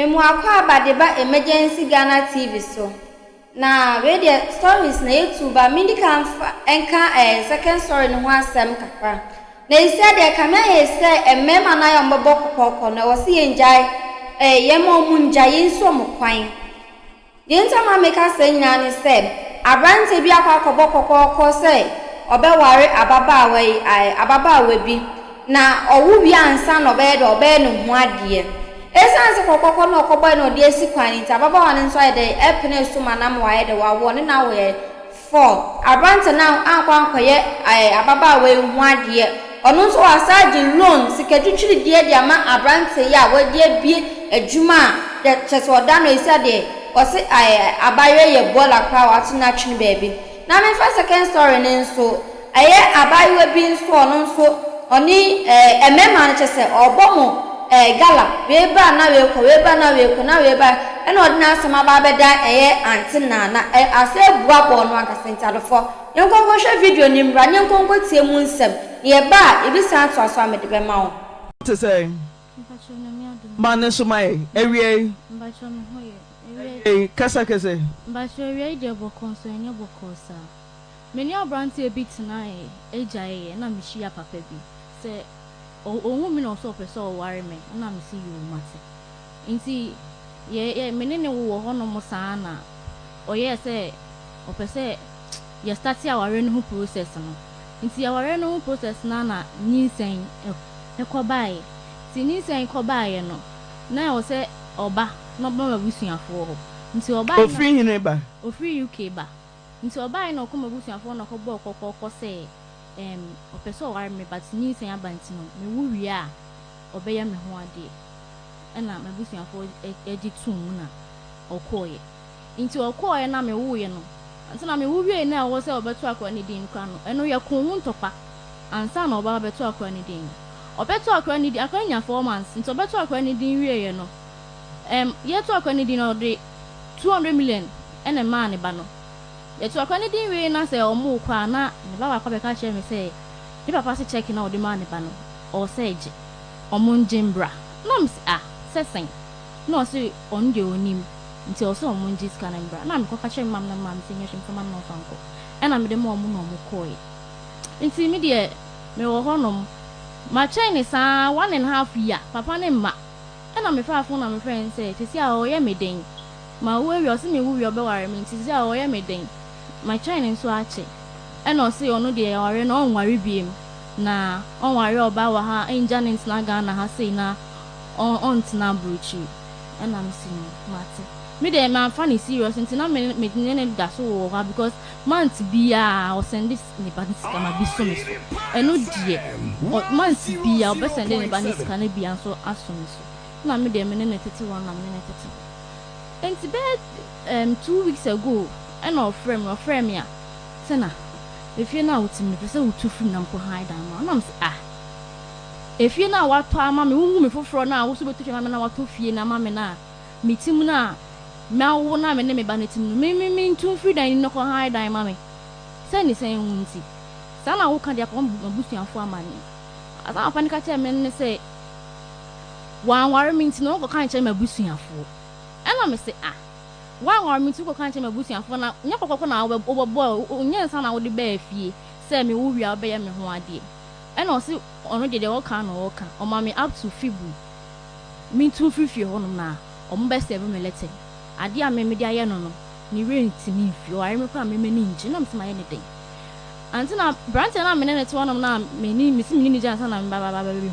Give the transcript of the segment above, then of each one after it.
Memuakwa badeba emergency Ghana TV so. Na radio stories na YouTube mini kan enka second story no ho asem kakra. Na ise de kamia ye se emema na yo mbobọ kokoko na wo se yenjai yemo munjai nso mo kwan. De ntama meka se nyina ne se abrante bi akwa kokoko se obeware ababaawa yi ababaawa bi na owu bi ansa no be de obe no ho ade. Esanse kokoko no okoboy no de esikwan nti ababaawa ne nso de epene suma na mo waye de wawo ne na we 4 abrante na ankwa ankoye ababaawa yi ho ade. Ono nso wasaje loan sikatwitwiri de ama abrante ya wadi abie adwuma de cheso oda no esa de wose abaye ye bola kwa watu na twini baby. Na me first second story ne nso abaye bi nso ono nso oni emema ne chese obomo gala weba na weko na weba ena odina asema ba beda Auntie na ase bua bo no akasentadofo yenkonko hwe video ni mra yenkonko tie mu nsem ye ba ebisa ato aso amede be ma wo to say man so mai ewie mbacho me hoye kasa mbacho ewie de bokonso enye bokosa meni abrante ebitina ejaye na mihia papa bi se ohun mi no so person o ware me na me see you mate nti ye menene wo hono mo saa na oye se o pese ye start ya ware no process no nti ya ware no process na nyinsen ekobae ti nyinsen kobae no na o se oba no ba mabusuafo ho nti oba o free hine ba o free UK ba nti oba na okoma mabusuafo na kobo kokoko se opeso ware me but nyinsen abanti no me wuria obeya me ho ade ena mabusuafo edi tun na okoye nti okoye na me wuye no ansa na me wuwie na wo se obeto akwa ni din kwa no eno ye konwu ntopa ansa na oba beto akwa ni din obeto akwa ni din akwa nya 4 months nti obeto akwa ni din wie ye no ye to akwa ni din no de 200 million ena ma ne ba no ye to akwa ni din wie na se omu kwa na ne baba kwa be ka che me se ni papa se check na o de ma ne ba no o se je omu njimbra no ms sesen no se on de onim nti o se omu njis kana mbra na me kwa che mam na mam se nyehwe mfama no fanko ena me de mo omu no mo koy nti me de me wo honom ma chain sa 1.5 year papa ne ma ena me fa na me friend say tisi a o ye me den ma wo wi o se me wi obe ware me tisi a o ye me den ma chain nso ache ena o se onu de ware no onware biem na onware oba wa ha enjanent na Ghana ha sei na on tina bruchi ena me sin mate me de ma fa ni serious nti na me ne da so wo ha because month bia o send this ni ba nsika ma bi so me so eno die month bia o be send ni ba nsika na bia so aso me so na me de me ne tete one na me ne tete enti be 2 weeks ago ena o frame ya sena if you na utimi pese utufu na mko haida ma na mse if you na wato ama me wu me foforo na wo so betu ma me na wato fie na ma me na mitim na ma wo na me ne me ba netim no me ntu free dan no ko haida ma me sani sen wunti sana wo kan dia ko mabusuafo amani asa afa nika che me ne se wan ware minti no ko kan che mabusuafo ena me se wan ware minti ko kan che mabusuafo na nya kokoko na wo bobo nya sana wo de ba fie se me wo wia obeya me ho ade ena o se ono de wo kan no wo kan o ma me up to fibu mintu free ho no na o mo be se be me lete ade a me de aye no no ni rent ni fi o are me kwa me ni nji na mse ma ye ne den anti na branch na me ne to no na me ni misi me ni jansa na me ba be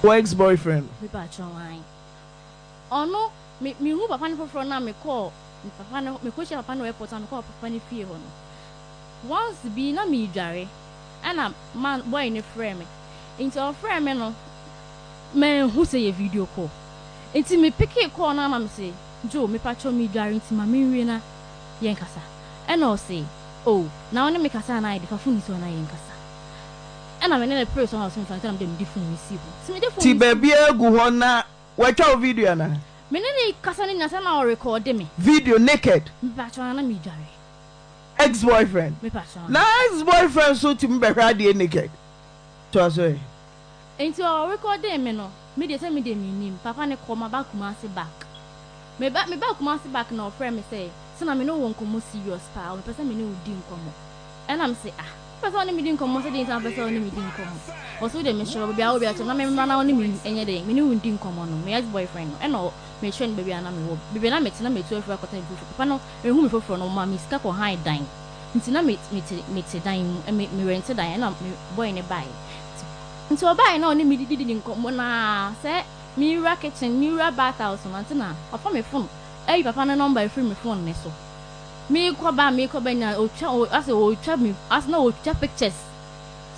hu ex boyfriend me pa chwan ono me hu papa ni foforo na me call papa no me ko che papa no airport na me call papa ni fie ho no once bi na me dware ana man boy ni frame me into o frame me no me hu say video call enti me pick call na me say jo me pa cho me dware enti ma me wie na yen kasa ena o say oh na one me kasa na ide fa funi so na yen kasa ena me ne pray so na so me fa na dem di funi receive ti me di funi ti baby egu ho na watcha video na me ne kasa ni nyasa na o record me video naked me pa cho na me dware ex boyfriend me pa cho na ex boyfriend so ti me hwa de naked to aso enti o record me no me de say me de me nim papa ne call ma back kuma say back Me ba kuma se back na friend me say so na me no won komo serious pa. Me person me no udi nkomo. And I'm say person ni me di nkomo say dey person ni me di nkomo. Also dey me sure bia obi acho na me mra na oni me enye dey me no udi nkomo no. Me ex boyfriend no. And me train baby na me wo. Baby na me tina me tu afra kota ibu. Papa no ehu me foforo no ma me sika ko high dan. Nti na me dan me rent dan na me boy ne buy. Nti obai na oni me di nkomo na say Mira kitchen, Mira bathhouse, Mantina, or from a phone. Hey, papa, no number free me phone, Nesso. Me koba na ocha, as a chat me, as no chat pictures.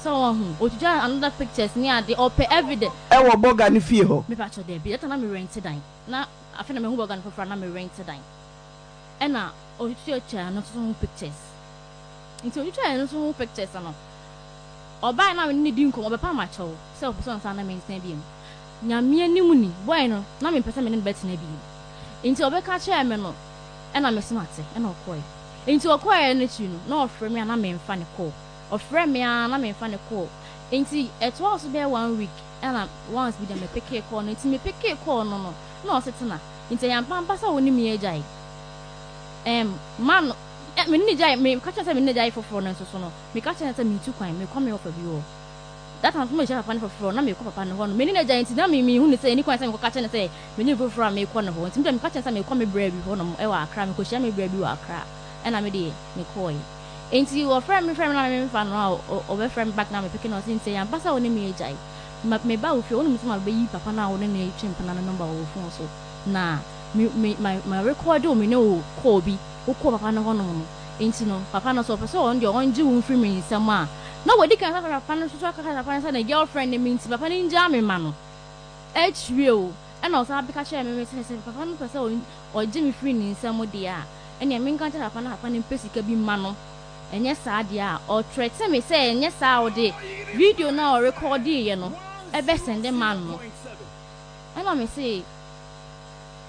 So, another pictures near the or pay every day. I will bogan if you Me patch there, be that na me rent dine. Na, I find me who bogan for na me rent dine. And now, ocha, not some pictures. Into you try no some pictures, no. Or buy now in need income, or papa macho, self person, sana means name. Nyame animu ni boy no na me pese me ne bet na bi nti obeka che me no e na me smart e na okoy nti okoy na chi no na ofre me na me mfa ne call ofre me na me mfa ne call nti it was be 1 week e na once bi dem me pick call no nti me pick call no na osetena nti ya pampa sa woni me agai man me ni jai me ka che me ni jai foforo no so no me ka che me tu kwan me come off bi wo that time me share papa for na me ko papa no ho no me ni na giant na me hu ni say ni kwan say me ko ka che ne say me ni for me ko no ho nti me ka che say me ko me bra bi ho no e wa akra me ko share me bra bi wa akra e na me de me ko yi nti wo friend na me fa no o be friend back na me pikin no say ya pasa woni me ejai me ba wo fi woni me be yi papa na wo ne na twin pana no number wo phone so na my record o me no call bi wo ko papa no ho no nti no papa no so person on de on ji wo free me nsam a no we can have a pan so ka pan say na girlfriend me nti papa ni nja me ma no hwe and also be ka share me say papa no person o ji me free ni nsam de a ene me nka tell papa ni pesika bi ma no enye saa de a o threaten me say enye saa o de video na o record ye no e be send man no and me say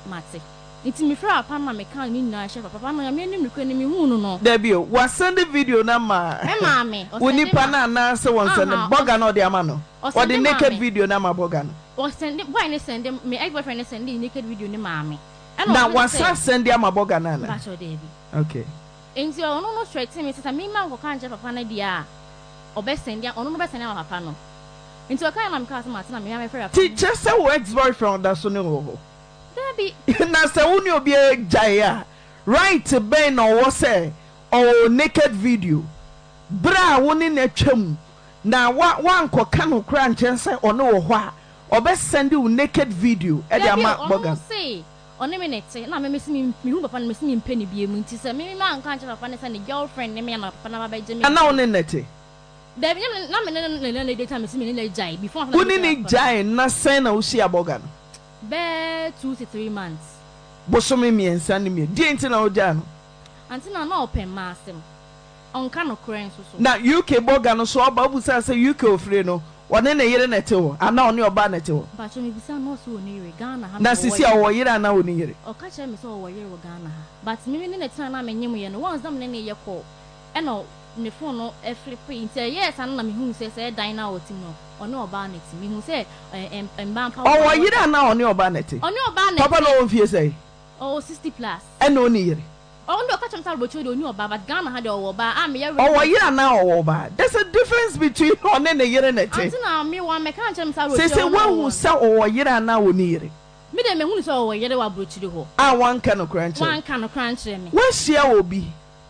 mate nti me fra papa na me kan ni na share papa no ya me ni mekọ ni me hu no Debio was send the video na ma me woni pana na se won send boga no de ama no or the naked video na ma boga no o send boy ni send me ex boyfriend send the naked video ni ma me na was send ama boga na ba cho dey bi okay nti ono no straight me say me man ko kan je papa na dia o be send dia ono no be send ama papa no nti o kan na me ka say Martina me ya me frɛ teacher say ex boyfriend da so ne ho Debbie na se woni obi jaya right ben no wo say o naked video bra woni na twam na wan ko ka no kra nchen say ono wo ho a obe send you naked video e dia ma boga say oni me nete na me mesi me hu papa na mesi me mpeni bie mu nti say me man kan che papa ne say ne girlfriend ne me na papa na ba je me na woni nete Debbie na me ne data mesi me ne jai before woni ni jai na say na wo shia boga no be 2 to 3 months bosome miensa ne mi di enti na wo ja no anti na open masem on ka no kren so na UK boga no so oba bu say UK ofre no wone ne yere nete wo ana one oba nete wo ba cho me bisa no so woni yere Ghana ha na sisi a wo yere ana woni yere o ka che me so wo yere wo Ghana ha but me ne nete na menyem ye no once dam ne ye call e no ne phone no e flip into yes ana na me hu say dan na o tim no one oba nete me hu say emba pa o wo yere ana one oba nete papa no won fie say oh 60 plus e no ni yere oh no ka chamsa bo chodo oni oba but Ghana ha de oba am ye oh wo yere ana oba there's a difference between one and yere nete anti na me wan me ka chamsa ro say one who say o wo yere ana woni yere me de me hu say o wo yere wa brochiri ho one can no crunch one can no crunch me we share obi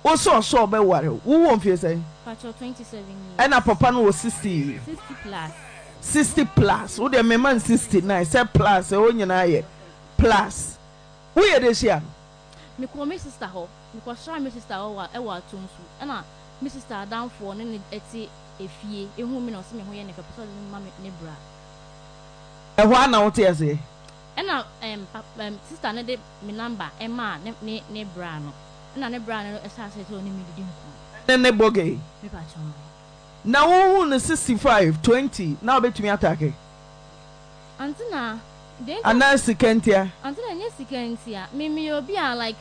o so be ware wo won fie say Pacho 27 years and a papa no 60 plus 60 plus wo de me man 69 say plus o nyina ye plus wo ye de share me ko me sister ho me ko share me sister ho wa e wa tonsu e na me sister down for ne eti efie ehu me no se me ho ye ne papa so ma me ne bra e ho ana wo te ase e na sister ne de me number e ma ne bra no e na ne bra no e sa se to ne me didi nko ne boge me pa cho na wo ne 65 20 na obetumi atake antina ana sikentia antina nye sikentia me obi a like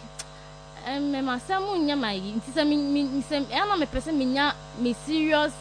me masamu nya mai nti se me se ana me pese me nya me serious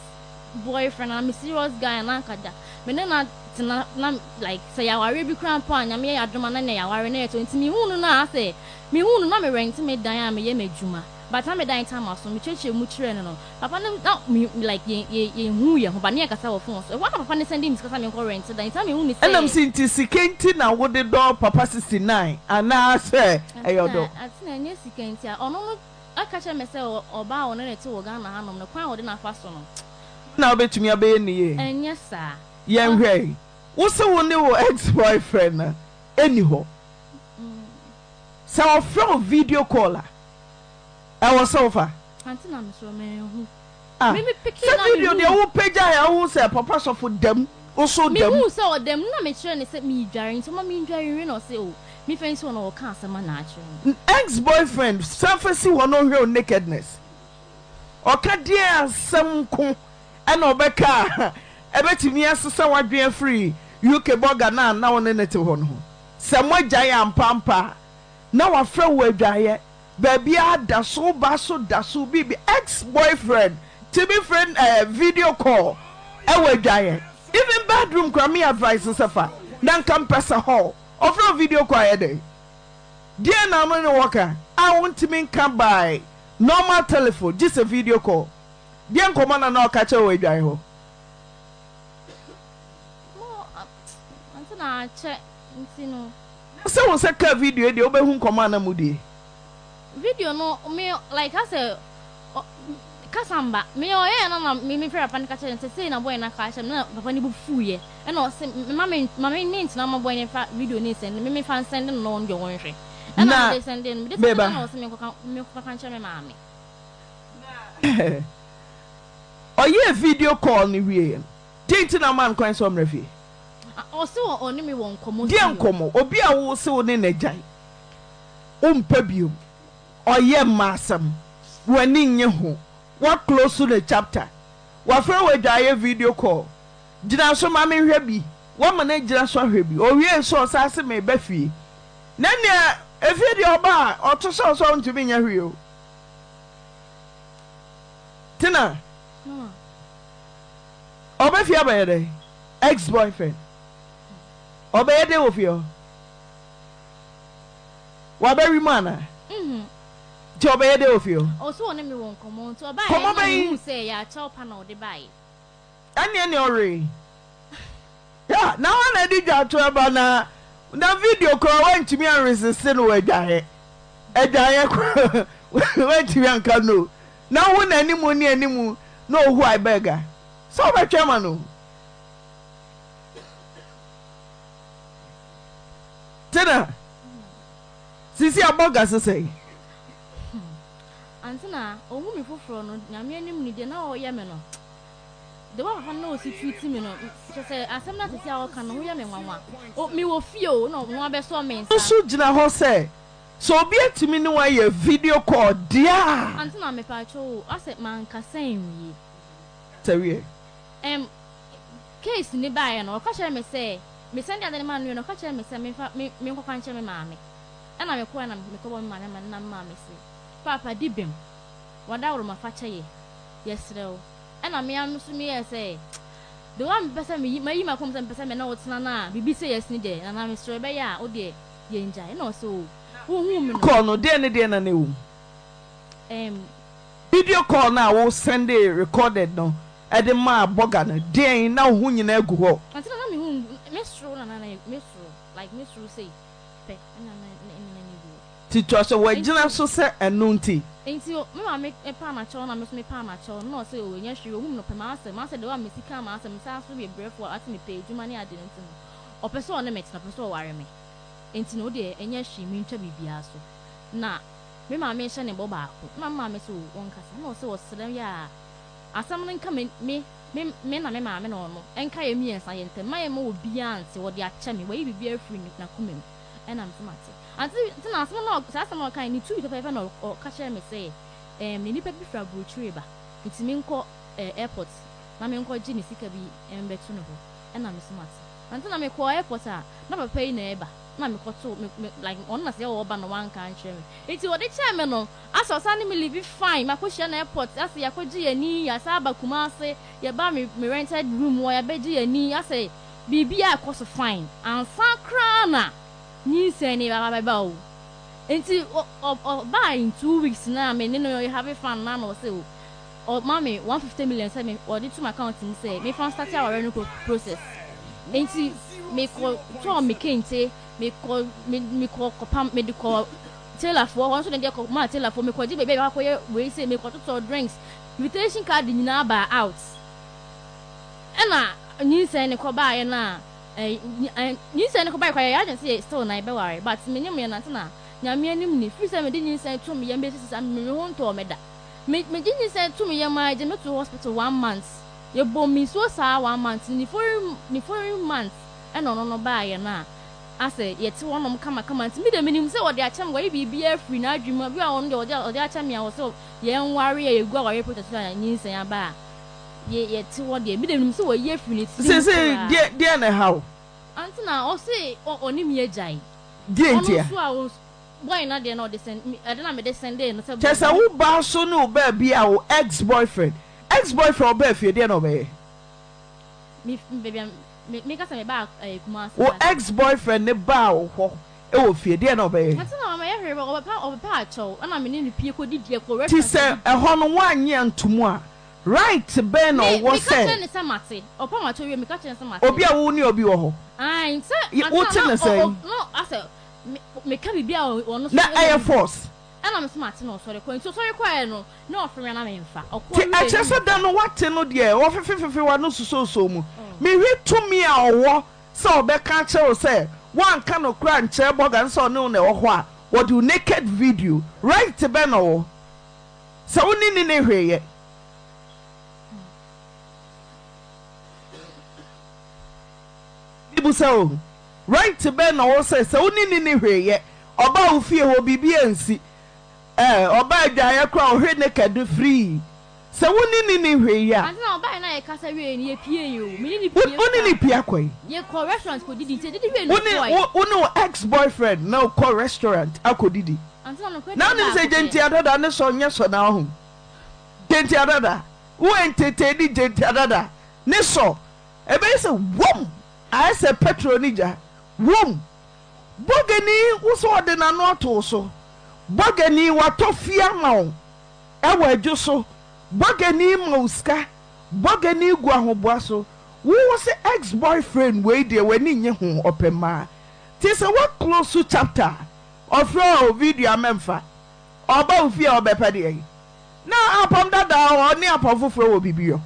boyfriend and me serious guy na kada me na tena na like say ya ware bi kran pa anya me ya adoma na ya ware na eto ntimi hunu na say me hunu na me rent me dan a me ye madwuma but am dan time aso me cheche mu kire no papa na me like ye hu ye ho ba ne kasa wo phone so what papa ne sending me kasa me ko rent dan time me hunu say enam sinti sikenti na wo de do papa 69 ana say eyodo atina nye sikenti a ono no aka che me say oba wo ne te wo Ghana ha no no kwan wo de na fa so no na obetumi abe ni ye enye sa yen hwe wo se wo ne wo ex boyfriend na eni ho so o from video caller I was over Auntie na me so me hu me pikin na video de wo pagya ya wo se papa so for dem wo so dem me hu se o dem na me kire ne se me dware nto ma me dware we no se o me fancy one o ka asema na akire ex boyfriend surface wo no hwe nakedness o ka dia asem ko ana obeka ebetimi asesa wadwen free UK burger na wo ne nete ho no se mo gyan ampampa na wa fra wo adwaye baby ada so ba so da so bibi ex boyfriend to be friend video call e wo adwaye even bedroom kwa me advice sefa dan kam pesa hall of video call e dey dia na mo ne woka I want to mean come by normal telephone just a video call dia nkomana na oka che wo adwaye ho Auntie na che ntino se won se ka video de obehu nkomana mudi video no me like I say kasamba me o ye na me frɛ papa ne ka kyerɛ say na boy na ka kyerɛ na papa ne bu fuye e na o se mama mint na ma boy ne fa video ne send me fa send no on de won hwɛ e na they send me this na o se me ko kan kyerɛ me maame oye video call ni wie date na man kwan so mrafi o se o ni me won komo die nkomo obi a wo se wo ne nagyan o mpa biom oye masam wani nye ho what close to the chapter wa fra we dwaye video call gina so ma me hwe bi wa ma na gina so hwe bi o wie so sase me ba fie na ne efie de oba o to so ntumi nya hwe o tina oba fie abayede ex boyfriend obayede wo fie wa ba wi mana ti obayede wo fie o so ne me won komo nto oba e na say ya cha opa na ode bai ani ore ya na wana di ja to eba na video call wan timi an resist no adwaye ko wan timi an ka no na wo na animu ni animu no hu I bega so ba twema no tena sisi aboga sesei Auntie na ohu mi foforo no nyame anim ni de na o ye me no de wa papa na o si treat me no se asem na sisi a o kan no ye me nwanwa o mi wo fie o no no abeso me nsa so gina ho se so obi atimi ni wa ye video call dia Auntie na me pa cho ase man ka san wi sewie case ni ba ye no o ka chere me se me send the man no ka chere me se me ko kan chere me maame ana me ko na me ko bo me maame na maame se papa dibem wada woro mafacha ye yesrew ena me am so me say the one person me mayi makom some person me na wotena na bibi say yes ni de na me sre be ya o de ye nja na so wo hu me no call no de na na wu video call na wo send recorded no e de ma boga na de na hu nyina agu ho until na me hu me sro na me sro like me sro say pe na titwaso wagina so se enunti enti me ma me pa na cho na me so me pa na cho no se o nya hwe o hum no pe ma se de wa me sika ma se me sa so be brefo ati me pe adwuma ne ade nti o pe so o ne me tina pe so o ware me enti no de enya hwe me ntwa bibia so na me ma me hye ne bo ba ko na ma me so won kasa na o se o sere ya asam nka me na me ma me no no enka ye mi ensa ye ntem ma ye ma obi anse wo de acha me wa yi bibia afiri na komem ena mfumate anti tina asem no sasa no kan ni tu pepe no ka chere me say me ni pepe fra Plctures ba nti me nko airport na me nko gini sika bi embetu no ho ena me smart anti na me ko airport a na papa yi na eba na me ko to me like on na say wo ba no wan kan chere me nti wo de chere me no aso sa ni me live fine ma ko hye na airport ase ya ko gi yani ya sa ba kuma ase ya ba me rented room wo ya be gi yani ase bibia cost fine and san krana ni say ni baba o enti buy in 2 weeks na me no you have fun na no say o mommy 150 million say me or to my account ni say me fan start our rental process enti me ko to me kente me ko kopam me ko tailor for one so dem dey ko ma tailor for me ko di baby akoye we say me ko to drinks invitation card ni na ba out ena ni say ne ko ba ye na ni say ne ko ba ko ya agency still na be worry but me nyam ye na na nyame anim ni free say me di ni say to me ye be sisa me ho nto me da me di ni say to me ye ma je me to hospital 1 month ye bom me so sa 1 month ni foreign month ena no ba ye na ase ye ti wonom kama nti me de minim se wode achem wo bibia free na adwuma bi a won de wode achem ya wo so ye nware ye gu aware protest na nyinsan aba ye ti wode me de minim se wo ye free ni ti se de na how anti na o se onim ye jai de ntia so a boy na de na de send me na me de send no se chesa wo ba so no ba bia wo ex boyfriend ba fie de na be me baby me ka se me ba kuma wo ex boyfriend ne ba wo ho e wo fie de na be anti na ma ye hwe o ba a chow na me ni pie ko didie ko ti se e ho no wanye antumu a right be na wo se me ka ne se mate opa ma chow me ka ne se mate obi a wo ni obi wo ho ai se wo ti ne se no ase me ka bibia o no so na air force ana me smart no sorry ko nso sorry kwa no na ofre na me mfa ti a chese da no wate no de o fefefefe wa no so mu me hwe tumi a owo se obeka che o se wan ka no kra nche boga nso no na wo ho a wo do naked video right be no se woni ni ne hwe ye ibusa o right be no wo se woni ni ne hwe ye oba wo fie ho bibia nsi oba adwaye kra o hwe naked free se woni ni hwe ya anti na oba na ye kasa we ni ye pie yo me ni pie woni ni pie akwai ye ko restaurant ko didi we no woni ex boyfriend na ko restaurant akodidi anti na ko na ni se genti adada ne so nye so na ho genti adada wo entertain genti adada ne so ebe se wom I say petrol nija wom bogani wo so de na no to so bogani watofia ma wo e wa adwo so bogani mauska bogani gu ahoboa so wo se ex boyfriend we de wani nye ho opema ti se what close to chapter of your video amemfa oba ofia obepa de na apam dada oni apam foforo wo bibio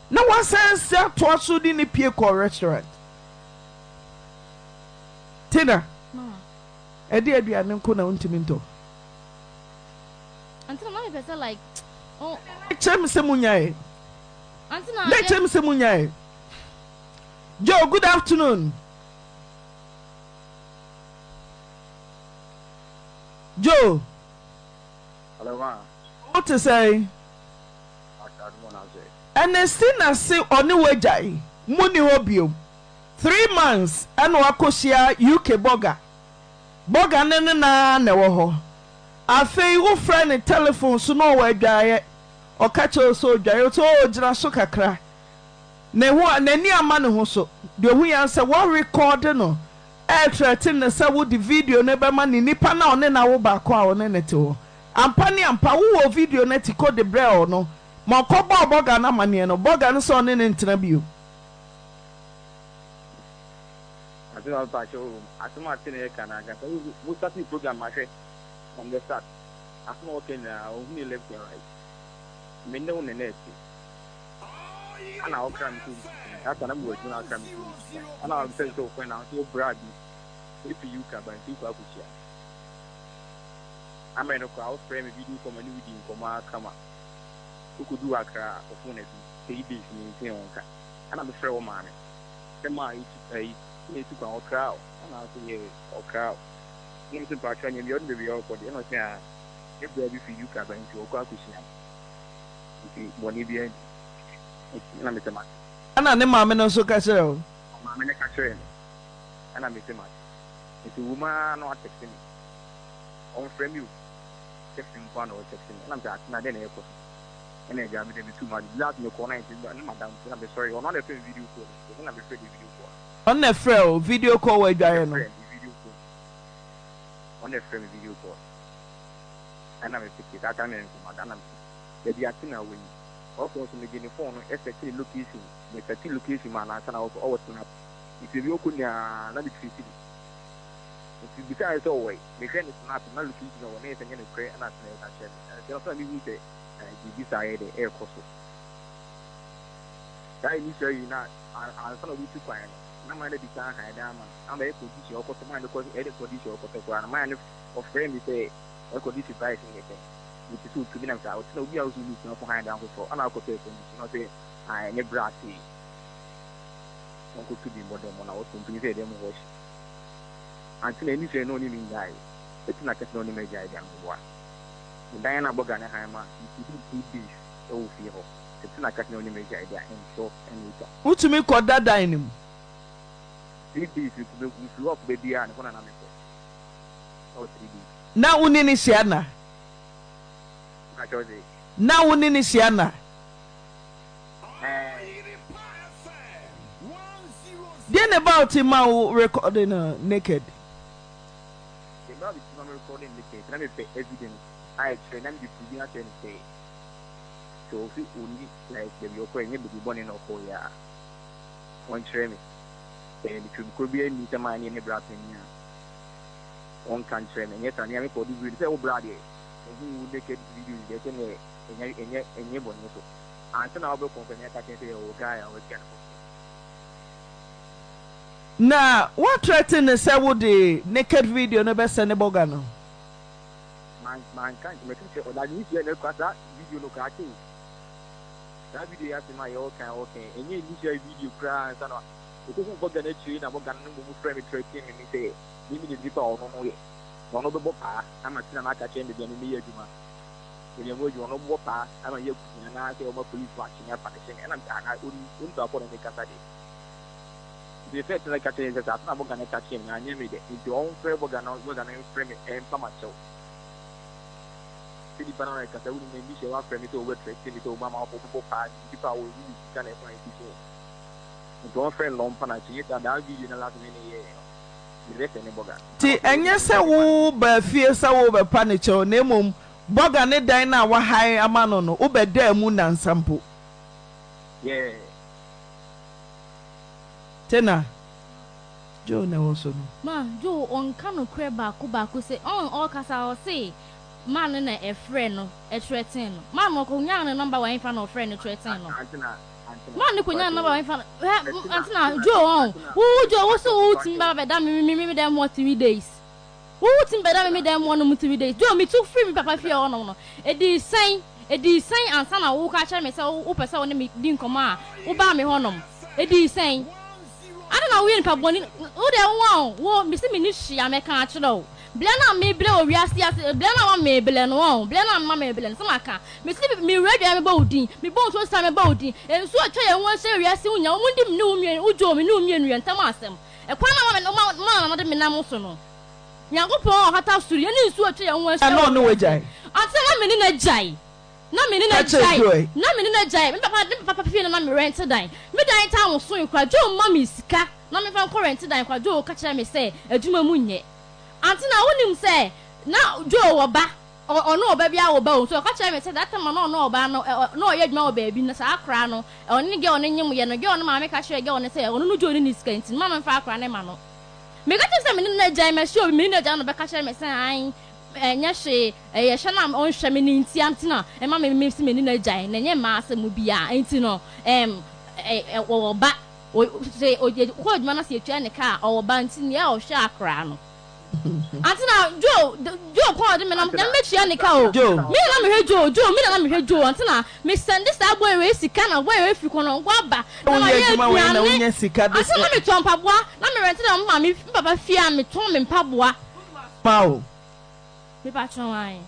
na wa sense to so di ni pie ko restaurant tina edi aduane nko na untimi nto until na me person like oh chem se munyae until na le chem se munyae Joe, good afternoon. Joe. Hello, ma. What to say? Ernestina say oni wejai muni obio 3 months and wakosia UK burger nene na wo ho afei wo friend telephone so no wedwaye o ka che so dwaye so o gira so kakra ne ho nani ama ne ho so de hu yan say wo record no e threaten ne say wo di video ne be ma ni nipa na one na wo ba ko a one ne te ho ampa ni ampa wo video na ti ko de bre no ma ko ba burger na mane no burger no so ne ntina bio Atuma pacho atuma tene kana ga we start the program mahwe from the start atuma okay na ohuni left and right me ne wo ne net ana okra mi tu ata na mo na okra mi tu ana am say so when na so brag if you can buy people akuchia ameno ko out frame video ko mani video ko ma kama ukudu akra ofune bi 3 days ni tin onka ana be frɛ wo ma me kema yi to go crowd and I say crowd you to back and you be all for the no say if baby for you can into your kwakusia if money be na me tema ana ne maame no so ka sere o maame ne ka sere ana me tema if woman no text me on frame you texting one or texting and I'm just na dey na and I got me too much. Last me corner, and madam, I'm sorry, on the film video call. I'm afraid the video call. On the frail video call with Diana. On the frame video call. And I'm a ticket. I can't remember, madam. The Diatina win. Also, making the phone, ST location, the ST location, man, I can always snap. If you could not be treated. If you besides always, the grand is not location or anything in the prayer and I say, and also me with it. This I the air cost. That initially not. I'm going to be too quiet. No matter the time I am, I'm a position or mind because any position or whatever. Man of friend is a condition price in the thing. Which is to be out. So we also need to find down before. And I'll go to say, I never see. Uncle to be more than 1 hour to say them wash. Until any say no name guy. It's not a no name guy. Diana Boganaheimer, you do oh, fear. It's not a no name idea and so and who to me called that dining? 3 days you flew up baby and one another. Oh, 3 days. Now, Unisiana. Now, Unisiana. Then about him now recording naked. About it, recording naked. Let me pay evidence. I train them to be at any day. So, if you only like the Ukraine, maybe born in Okoya. One train. And it could be a meter mine in a brass in here. One country, and yet I never put it with the brother. And who would make it videos getting a neighbor. Until I'll be company, I can say, oh, guy, I was getting. Now, what threaten is the naked video never send a bogano? Man can't make it or that you see that video look at you. That video has in my okay, and you initial video cries and because of what the tree and I'm going to frame it tracking and say, give me the deeper or no way. One of the bopa, I'm a cinema catching the enemy. When you want no bopa, I'm a young and I say, over police watching up and I wouldn't afford any casadi. The effect like I say that I'm not going to catch him. I knew it. If your own prayer, we're going to frame it and come out so. City Panama, because I wouldn't maybe show up from it over tracking it over Mama or Pad, if I will use kind of point before. Don't friend long panacea, and I'll give you in the last minute. The rest any boga. See, and yes, I will be fierce over panicho, name boga ne dina wa high a man on over there moon and sample. Yeah. Tena. Joe never so. Ma, Joe on cano crab back say, on all casa say. Man in a friend, a threaten. Mamma Kunyan number 1 fan of friend, a threaten. Man, the Kunyan number 1 fan. Antina, Joe, who Joe was so old in Baba, me them 1 3 days. Who in better me them 1 3 days? Joe, me too free, Papa fear on. It is saying, and son, I will catch myself, who person me didn't come out, who buy me honum. It is saying, I don't know, we in Paboni, oh, there won't, Mr. Minishi, I make a know. Blana me blow Riasias, Blana me belen won, Blana mamma belen, Samaka. Me sleep me ready am body, me bones was time body, and so I try and one serious soon, you wouldn't know me and Ujo, me knew me and Tamasem. A quana man, another Minamosono. Yango Hata Studio, and so I try and one. I don't know a jay. I tell him in a jay. No me in a jay, no me in a jay, Papa feel and I'm rent to dine. Me dine town was so you cried, Joe, Mummy's car, no me found current to dine, Joe, catch me say, a Juma Munye. Auntie, now when him say, now Joe or ba or no baby I will bow. So I catch him and say that time no yet no baby, no sacrano, or any girl on him, and a girl on my make a share girl and say, oh no joining his skin, man and far cran mano. Make us a minute, Jam, show me down the back of my saying, and yes, a shanam on shamin in Tiantina, and mammy makes me in a giant, and your master will be ain't no, or back, or say, or what man see a car or banting or sharkrano. Antina Joe called him and I'm met Yanika. Joe, me and I'm here, Joe, me and I'm here, Joe, Antina, Miss Sandis, that boy race, can away if you can on Wabba. Oh, yes, I saw me Tom Pabua, let me rent it on Mammy, Papa Fia, me Tom and Pabua. Pow. Me patron wine.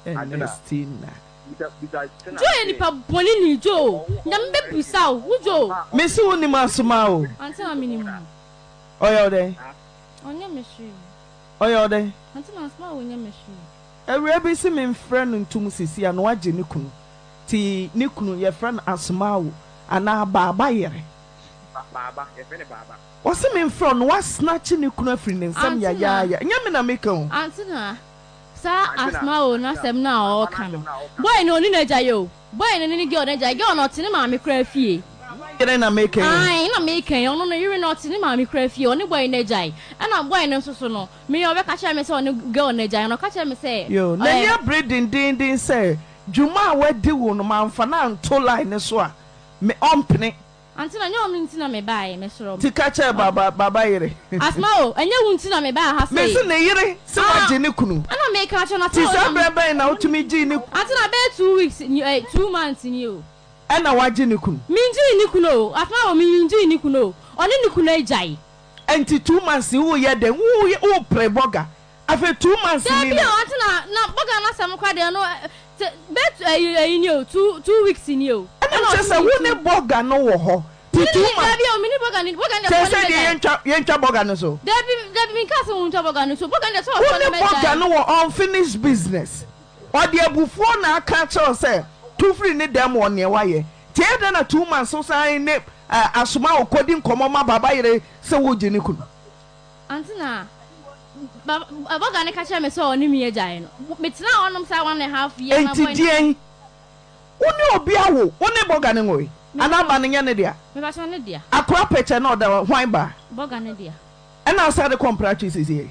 Ernestina. Joe, any Pabonini, Joe, Yambe Sao, who Joe? Miss Unimasumao. Until I'm minimum. Oyo day. On your machine. Oyo day. Until I smile on your machine. Ewure si me friend ntum sisi ano agye ne kunu. Ti ne kunu ye friend Asmao ana baba yere. Baba, ye friend baba. Wasi me friend no snatch ne kunu afri ne nsam ya. Nya me na make o. Auntie na. Sa Asmao na sem na o kan. Boy no ni na jayo. Boy no ni girl na jayo. Girl no tini ma me kra fie. Yere na make. Ai na make ono no yiri no tini ma me kra fie. Oni boy na jai. Ana boy no so no. Me o be ka kire me say oni girl na jai. No ka kire me say. Yo, na ye breeding din say. Juma wadi wo no manfa na nto line so a. Me ompene. Auntie na nyo mi ntina me bae me soro. Ti ka kire baba yere. Asmao, enye wo ntina me bae ha say. Me se ne yere se waje ne kunu. Ana me ka kire na Ti sa brebe na otumi gi ne. Auntie na be 2 weeks 2 months ni o. Ana waje ne kunu. Minji ni kuno, Asmao minji ni kuno. Oni ni kuno ejai. Enti 2 months wo ye den wo pre boga. Afa 2 months ni. Debi Auntie na boga na sam kwa de no bet ni o 2 weeks ni o. Ana se wo ne boga no wo ho. Ti 2 months. Debi o mini boga ni Se ye ntwa boga no so. Debi mi ka so ntwa boga no so. Boga de so wo ne boga no wo unfinished business. O de abufuo na aka cho se two free ne dem wo ne waye. Ti e na 2 months so sai ne asoma okodi nkomo ma baba yere se wo je ne kunu. Auntie na boga ne ka che me so oni mi ejai no. Me tina onom sa 1.5 year na boy. Enti dien. Woni obi awo, woni boga ne ngoi. Ana ba ne nya ne dia. Me ba so ne dia. Akwa peche na oda hwan ba. Boga ne dia. Ena sa de Complanant sisi.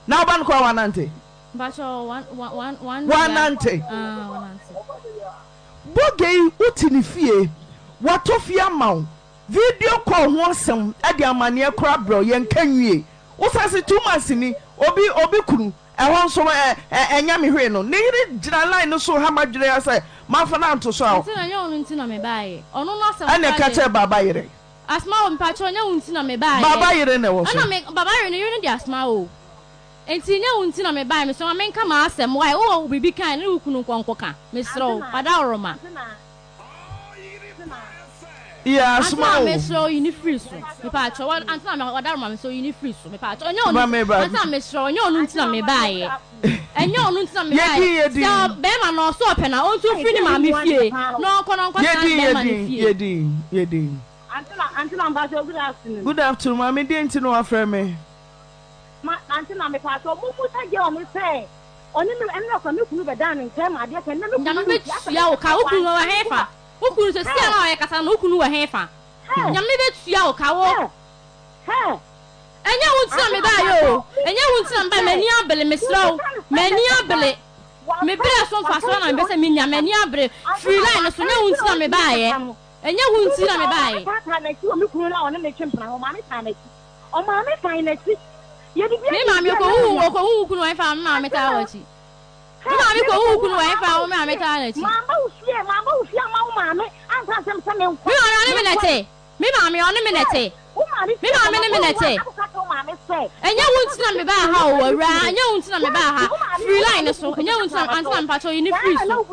Na oba no kwa wanante. Ba so one Wanante. Wanante. Bogey uti ni fie. Wato fie mawo. Video call ho asem e de amane kora bro ye nkanwie. Usase 2 months ni obi kunu. Ehon so enya me hwe no. Ne yire gina line no so ha madwere ya say mafa na nto so awo. Ntina nya onu ntina me bae. Onu no asem. Ene ka che baba yire. Asma o mpacho nya onu ntina me bae. Baba yire ne wo so. Ana me baba yire ne yire ne di asma o. Enti nya onu ntina me bae me so ma nka ma asem why o bibi kan ne ukunu nkonko ka. Me sro pada oroma. Yeah, small. Me so you need free so. Me pa cho what antina me pada oroma me so you need free so. Me pa cho nya onu. Antina me sro nya onu ntina me bae. Enya onu ntina me bae. So be ma no so pena on to free ni ma me fie. No ko be ma me fie. Yedi. Antina mbaso good afternoon. Good afternoon, mama. Dey ntino afre me. Ma antina me pa so mumu taje o me say. Oni me enno ko me kunu be dan ntem ade ke ne me kunu be tua o ka okunu wa hefa. Okunu se sia na o ye kasa na okunu wa hefa. Nyame be tua o ka wo. Enya wuntina me ba yo. Enya wuntina ba mani abele mesraw. Mani abele. Me bere so fa so na be se me nya mani abele. Free line so nya wuntina me ba ye. Enya wuntina me ba ye. Ta na ki o me kunu na o ne me twempra o ma me ta na ki. O ma me ta na ki. Me ma me ko hu kunu wa fa ma me ta wa chi. Me ma me ko hu kunu wa fa o ma me ta na chi. Mama ufie ma me anta sem se me nko. Me ma me nete. Me ma me on me nete. Me ma me ne nete. Enya wuntina me ba ha o wura. Enya wuntina me ba ha. Free line so. Enya wuntina antina me pacho you need free so.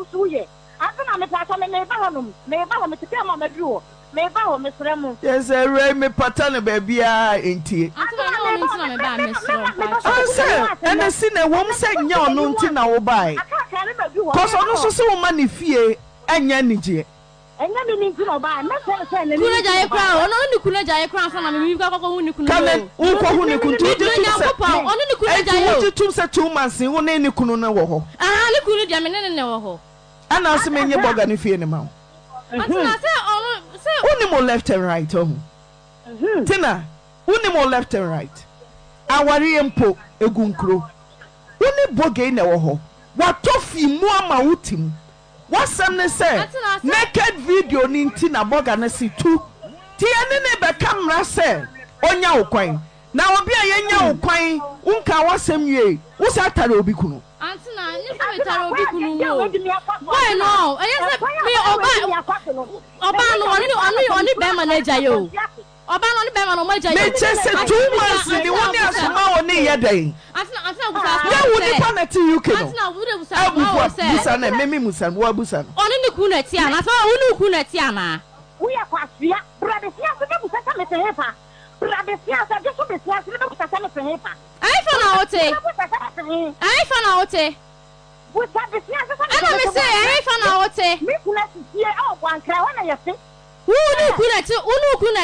Antina me pacho me ba hanum. Me ba me tete ma maduro. Me ba ho me sremu. Yes, Ray me patana baby enti. Antina no wuntina me ba me sremu. Answer. And I see na wom say nya ono ntina wo bai. Cause ono so se wo ma ne fie enya nije. Enya mi ninti no ba me se ne kuna jaye kra ono ni kuna jaye kra so na me ka hu ni kuna kame wo ko hu ni kunu tu ono ni kuna jaye o tu se 2 months wo ne ni kunu na wo ho ni kunu dia me ne wo ho ana se menye boga ni fie ni ma antina se ono se uni mo left and right oh tina uni mo left and right awari empo egunkro uni boga na wo ho wa tofi mu ama wutim. Wasam ne say naked video ni nti na boga na si tu ti ene ne be camera say onya okwan na obi a yenya okwan unka wasam wie usatare obi kunu antina ni fe tare obi kunu mo why no eye say me oba no oni be manager yo oba no ni be ma no manager yo me chese 2 months ni woni asoma woni yedai antina gusa ya woni pa na ti UK no antina wure gusa ma say busa na memi musa wo busa oni ni ku na ti ana so woni ku na ti ana wo ya kwafia brother sia se be busa ta me se pa brother sia se je so be sia se be busa ta me se pa ai fa na ote ana me say I fa na wote me kuna sie o Bwankra wana yese unu kuna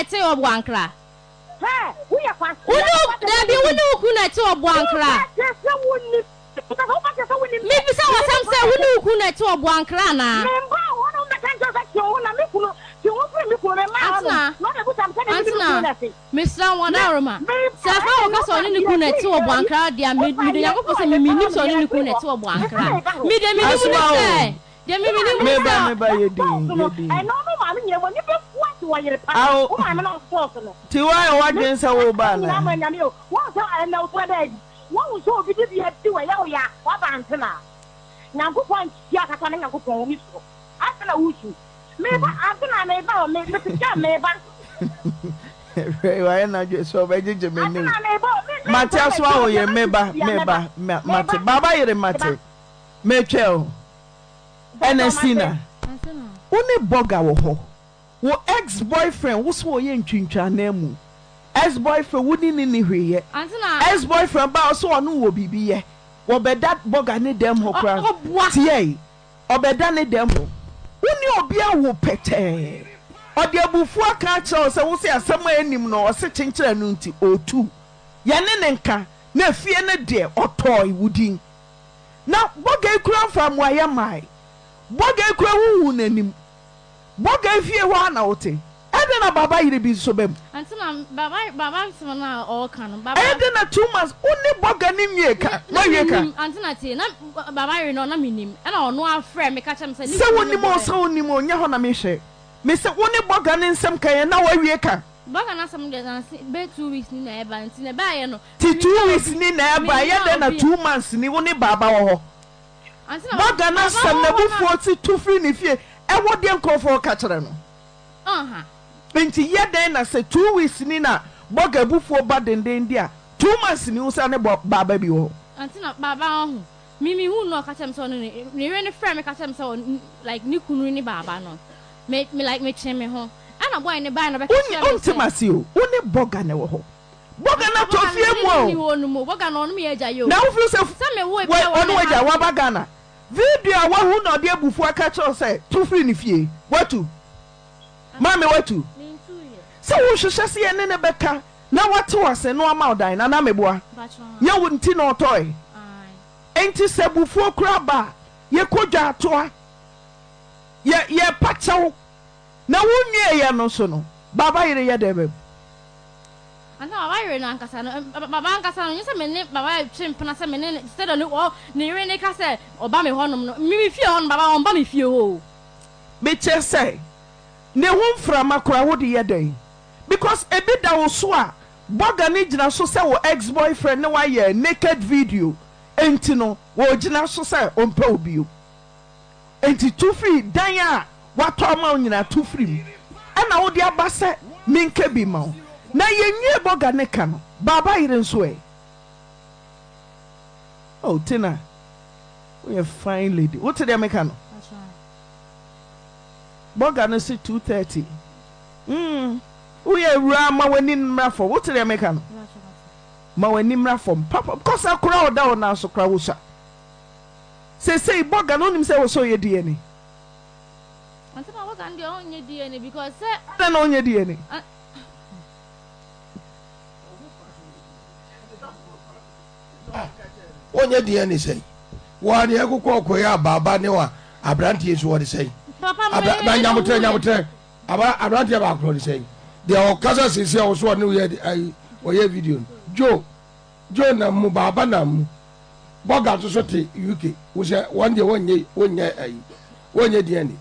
te o Bwankra ha wo ya kwa unu kuna te o Bwankra me bisa wasam say unu kuna te o Bwankra na memba wona unakanja za kyo na me kuno ti wo me kuno ma no na buta mtene me kuna se Mr. Wadaroma safa o ka so ni kuna te o Bwankra dia me de yakofo say me ni so ni kuna te o Bwankra me de me ni say de me meba yedi I know ma me nyemo ni be fuati wa yere pa o ma me no force no ti wa wadwen sa wo ba na ma nyame o wo sa na o da wo so obi di ati wa ya o ya wa ba ntena nyankopon ya kata na nyankopon wo mi so afena wusu meba afena meba o me pika meba wa na je so ba jeje me ni mate aso a o ye meba mate baba yere mate metwe o Enesina uni boga wo ho wo ex boyfriend wo so ye ntwintwa na mu ex boyfriend woni ni hweye ex boyfriend ba so onu wo bibiye wo beda boga ne dem ho kra tie obeda ne dem ho uni obi awo pete ode abufu aka che se wo se asem anim no o se chenkyere no nti otu ye ne nka na fie ne de otoi wudin na boga ekura fam wa ye mai boga ekura wu nanim boga fie ho ana wote ede na baba yire bi so bem antina baba so na o kan baba ede na 2 months uni boga ni mieka na wieka antina ti na baba yire no na minim e na ono afre me ka chem se se woni mo nya ho na me hwe me se woni boga ni nsem kan na wa wieka boga na sam de na be 2 weeks ni na eba ntina ba ye no ti 2 weeks ni na eba ye de na 2 months ni woni baba wo ho boga na sam na bufuo ti tu free ni fie e wo de nkofo ka kere no nti ye den na se 2 weeks ni na boga bufuo ba denden dia 2 months ni usa ne baba bi wo antina baba ho mimi hu no ka chem so no ni re ne frɛ me ka chem so like ni kunu ni baba no me like me chem me ho ana boy ne ba na be ka chem me untimasi o uni boga ne wo ho boga na to fie mu o ni wonu mo boga no no me eja yo na wo feel se me wo e onu eja wa baga na video wa hu na de abufu aka cho se to free ni fie watu mama watu se wo hwehwe se ye ne beka na wate wase no ama odan na meboa nya wo nti no toy enti se bufu kura ba ye kodwa atoa ye pachaw na wo nwie ye no so no baba yire ye de be anta baba yire na nkasa no baba nkasa no nyese me ne baba chimpna se me ne stedo ne o ne yire ne ka se oba me honom no mi fie honom baba on ba me fie ho be che say ne ho mframa kura wo de ye den because ebi da wo so a boga ne gina so se wo ex boyfriend ne wa ye naked video enti no wo gina so se ompa obi o enti tu free dan a wato ma onyina tu free ana wo de aba se minke bi ma na yenwie boga ne ka no baba yire nso e oh tina we a fine lady what did make no boga no se 2:30 we a rama wani mra for what did make no ma wani mra for papa because akura oda ona so kra wo sha say boga no nim say wo so ye die ni anta ma boga ndi onye die ni because say na onye die ni onye die ni say wa ni ekukọ okoya baba ni wa abrantie so wo de say ba nyamutre abrantie ba akro de say de o kasa sisi o so ni wo ye video jo na mu baba na mu boga so te UK wo se one day wonye die ni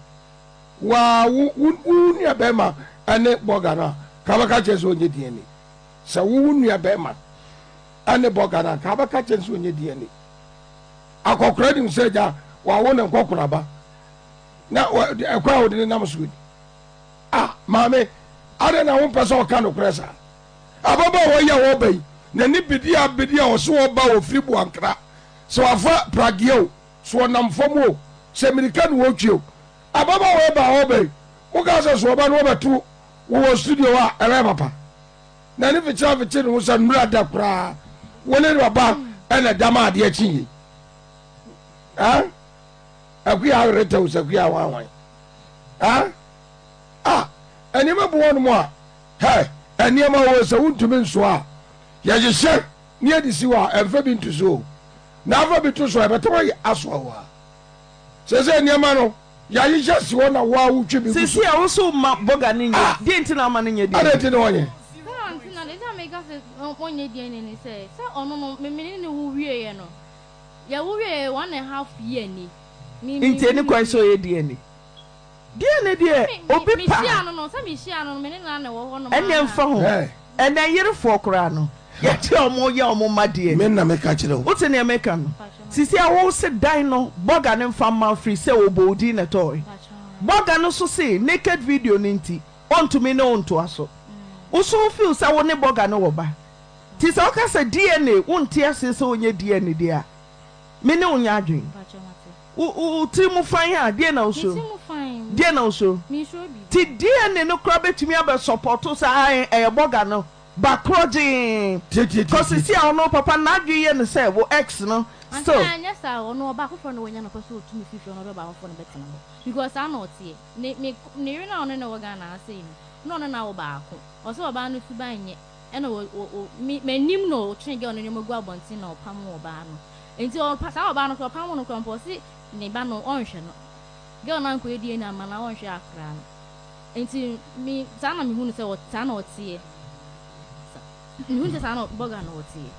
wa wu ni abema ane boga na ka ba ka cheso onye die ni se wu ni abema ane boga na ka ba ka cheso onye die ni akokora dim seja wa wo na nkokora ba na ekwa wo de nam so mame ade na wo pese o ka no kresa ababa wo ya wo bai na ni bidia o so wo ba wo firi Bwankra so afa pragio so nam fomo se american wo twio ababa wo ba wo bai wo ga so ba no betu wo studio wa ele papa na ni ficha no so nura da kura wo le baba ene dama ade achi akuya reta usakuya wanwan enema bo no mo a hey enema wo se wuntumi nso a ye jehye ne adisi wa emfa bi ntuso na afa bi to so e beto aso wa se enema no ya yi just wona wa wutwe bi sisi a wo so ma boga ne nye di ntina ma ne nye di ade ti ne wonye na le ta make us onye di ene ni say ono no me ne wo wie ye no ya wo wie 1.5 year ni nti ni kwan so ye di ene die obi pa mi no no say mi hia no me ne na wo ho no ma ene mfa ho ene yerefo kora no ye ti omo ye omo ma die me na me ka kire wo te ne me ka no sisi a wo se dan no boga ne mfa ma free say obodi na toy boga no so say naked video ni nti ontumi ne onto aso wo so feel say wo ne boga no wo ba ti say o ka say DNA wonte ase say onye DNA dia me ne onya adwen u ti mu fan ya dia na uso dia na uso ti DNA no kra betumi aba support say e boga no ba projin cause see a no papa na adwen ye ne say wo ex no so anya sa ono ba ko for no wonya no ko so otumi fifi ono ba ko for no betina because I know tie ne na ono na wo ga na say no na wo ba ko o so ba no fi ba nye e na wo menim no twen ge ono ne magu abonti na opam wo ba no enti o pasa wo ba no ko opam no ko mpo si ne ba no onhwe no ge ono anko edi na ma na onhwe akra no enti mi sa na mi hu no se wo ta na o tie mi hu se sa na boga na o tie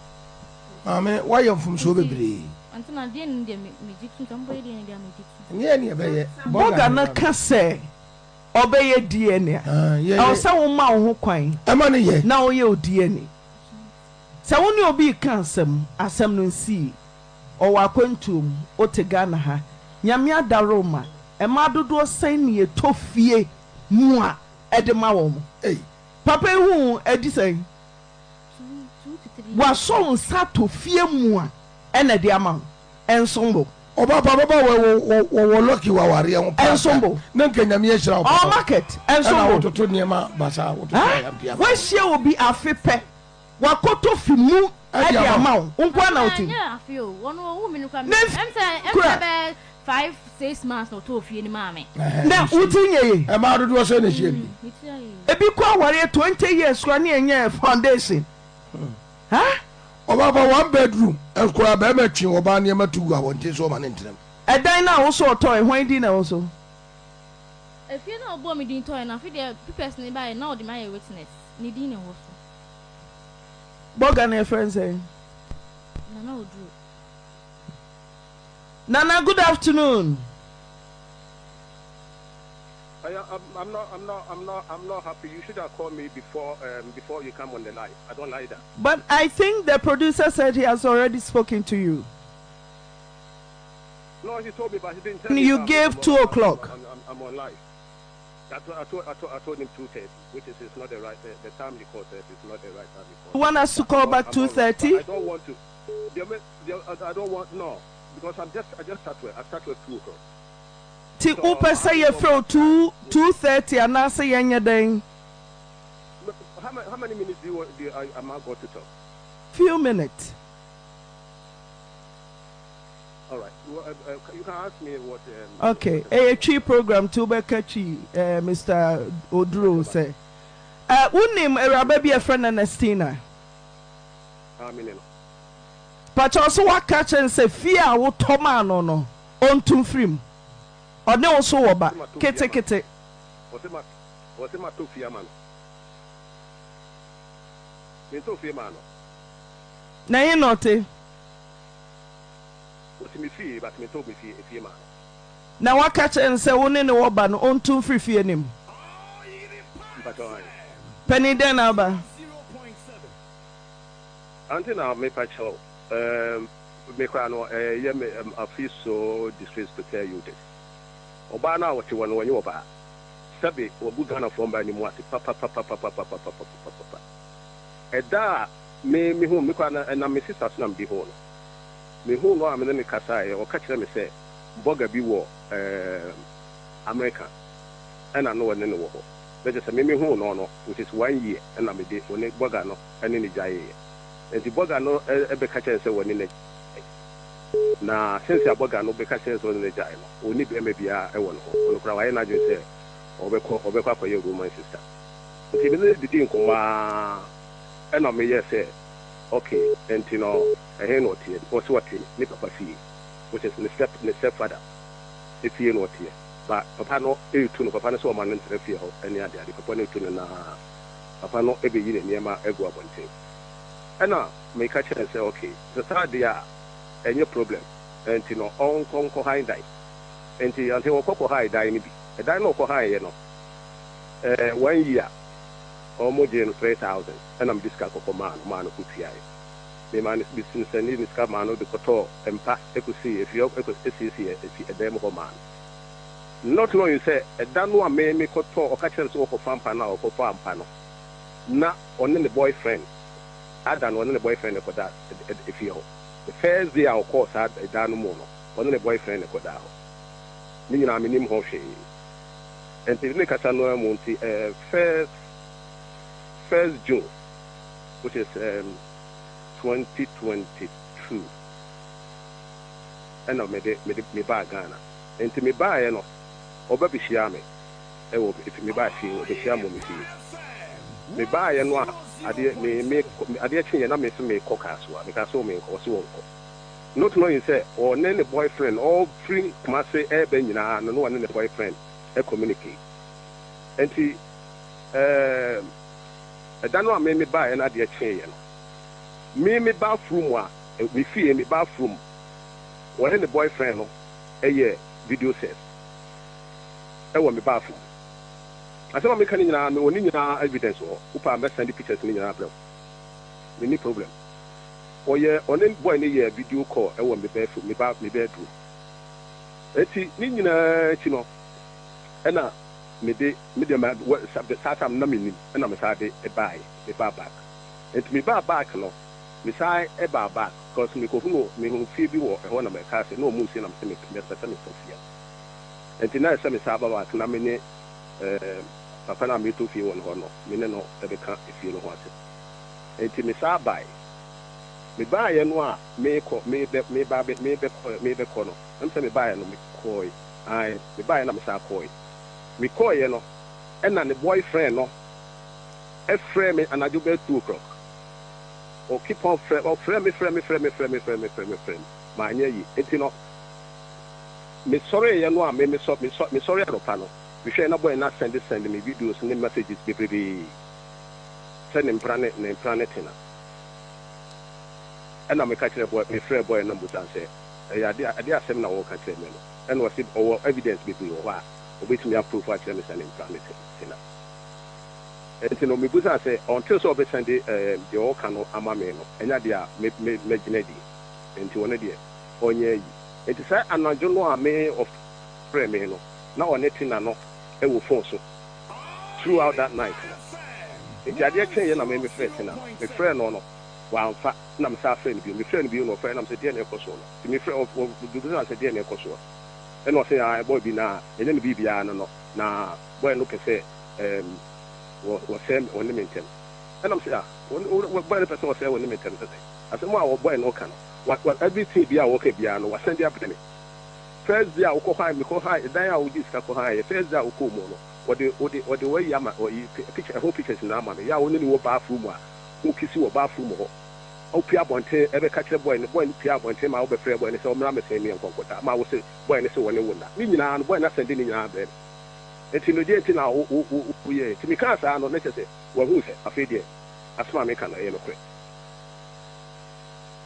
Mame, why you from so bebre? Antena die ne de me jitu tambo die ne de me jitu. Ne be boga na ka se obeye DNA. O se wo ma wo ho kwan. E ma ne ye. Na wo ye o DNA. Se wo ne obi ka asem no nsi. O wa kwantum o te Ghana ha. Nyame adaroma. E ma dodo sen ne etofie mu a e de ma wo mo. Papa hu edi sen. Wa so nsa to fie mu a ena de ama ensombo oba baba wo lucky wa ware ho pa ensombo na nkanyame ya hira o market ensombo to to niema basa wo to ya bia wa hia obi afepe wa koto fi mu e de ama nkwa na oti ya afi o wono wo mi nukwa emse 5-6 months no to fie ni mame na utinye ye e ma dodo so na hia bi ebi kwa ware 20 years kwa ne enye foundation Oba 1 bedroom ekura ba ma twi oba ne ma tugu awonte so ma ne ntrem edan na wo so toy hwan di na wo so efie na obo mi din toy na fi de people ne ba na o di my witness ni din ne wo so boga na friend say na odru Nana, good afternoon. I'm not happy. You should have called me before you come on the live. I don't like that. But I think the producer said he has already spoken to you. No, he told me, but he didn't tell me. You gave 2 o'clock. I'm on live. I told him 2:30, which is not the right the time he called is not the right time he called. You want us to call back 2:30? I don't want to. I don't want because I just start with 2 o'clock. Ti upa say you from 2:30 and I say yanya den. How many minutes am I going to talk? Few minutes. All right. You can ask me what. Okay. A tree program to Bekachi, Mr. Odro say. Unim Erabe be a friend Ernestina. But also what catch and say fear what Tomano no on to film. Or no so oba kete. What's my two fear man? Me two fear man. Na you not eh? What's me fear, but me told me fear man. Now what catch and say one in the oba no on to free fear him. Penny den aba. Auntie now me pacho. Me kwano I feel so disgraced to tell you this. Oba na what you want when you oba. Sabi obu Ghana from by ni mo ase papa. Eda me hu me kwa na me sister so na me hu no. Me hu no am na me kasa e o ka kire me say boga bi wo America. And I know when no wo. They just say me hu no which is 1 year and na me dey oni boga no ene ni jaye. And the boga no e be ka kire say woni na na since aboga no beka sense on the jai no oni be bia e won ho no kra wa na dwe se obekọ akoye roman sister nti be didi nkoma e no me ye say okay enti no e no tie o so tie ni papa fie which is the stepfather if you know tie but papa no e tu no papa no so man ntre fie ho eni ade papa no tu no na papa no e be yi ne niema egu abonte e na me ka chere say okay the third dia any problem enti no on konko high die enti ante wo kokko high die ni bi e die no ko high ye no 1 year almost 3,000 and I'm discuss kokko man ko tia me man is business and ni ska man no de koto empa e ko see if you e ko see e dem ho man not knowing say e dan no me koto o ka chere so ko fampa na o ko fampa no na on the boyfriend adan on the boyfriend ko that if you the first day of course had a dan mo no on the boyfriend ko da ho ni na me nim ho hwe and the kasa no mo nti first June which is 2022 and no me ba Ghana and me ba ye no oba bi hia me e wo if me ba hia be hia mo me fi me ba ye no ade chenye na me so me koka so me ka so me ko so wonko not knowing say or the boyfriend all free kumase e be nyina no one the boyfriend e communicate enti da no me ba ye na ade chenye no me bathroom a we fie me bathroom one the boyfriend no e video set e wo me bathroom asema me kan nyina me woni nyina evidence ho upa me send pictures ni nyina bro me ni problem oye onen boy ni ye video call e wo me bathroom me bedroom eti ni nyina chi no e na me de ma satam na me ni e na me sa de e buy e ba back eti me ba back no me sai e ba back because me ko hu me hu fie bi wo e ho na me ka se no mu si na me se me pesa me sofia eti na se me sa ba back na me ni papa na me to fie won ho no me ne no e be ka fie no ho ate enti me sa bai me ba ye no a me ko me be ko no em se me ba ye no me koi ai me ba ye na me sa koi me koi ye no e na ne boyfriend no e frame me anajo be 2 o'clock o keep on frame me ma anya yi enti no me sorry ye no a me sorry aropa no we share na boy na send me videos and messages be send him planet na and I'm a catcher boy me free boy na busan say I dey asem na wo catcher me no and was it or evidence be o wa obet me approve what me send him planet na and no me busan say until so be send the all can ama me no enya dia me ginedi enti wona dia onye yi enti say anajo no a me of free me no na onetin na no e wo phone so throughout that night enti ade chen ye na me friend na me friend no wa fa na me sa friend bi me friend bi no friend na me say dia na ekoso no me friend of do na say dia na ekoso e no say ah boy bi na enye me bibia no na boy no pese wo sem on limited e na me say ah wo boy no pese wo say on limited say asemo a wo boy no kan what everything bi a wo ka bia no wa send dia pete me first day I high me ko high dan a wo discuss ko high first day I ko mo no what the way yama or picture whole pictures na ma ya woni ni wo bathroom a wo kisi wo bathroom ho o pia bonte e be catch boy ni pia bonte ma wo be free boy ni so mra me say me nkonkota ma wo say boy ni say woni wona ni nyina no boy na send ni nyina be enti no je enti na wo ye ti mi kan sa no na say wo hu say afedie asma me kan na ye no kre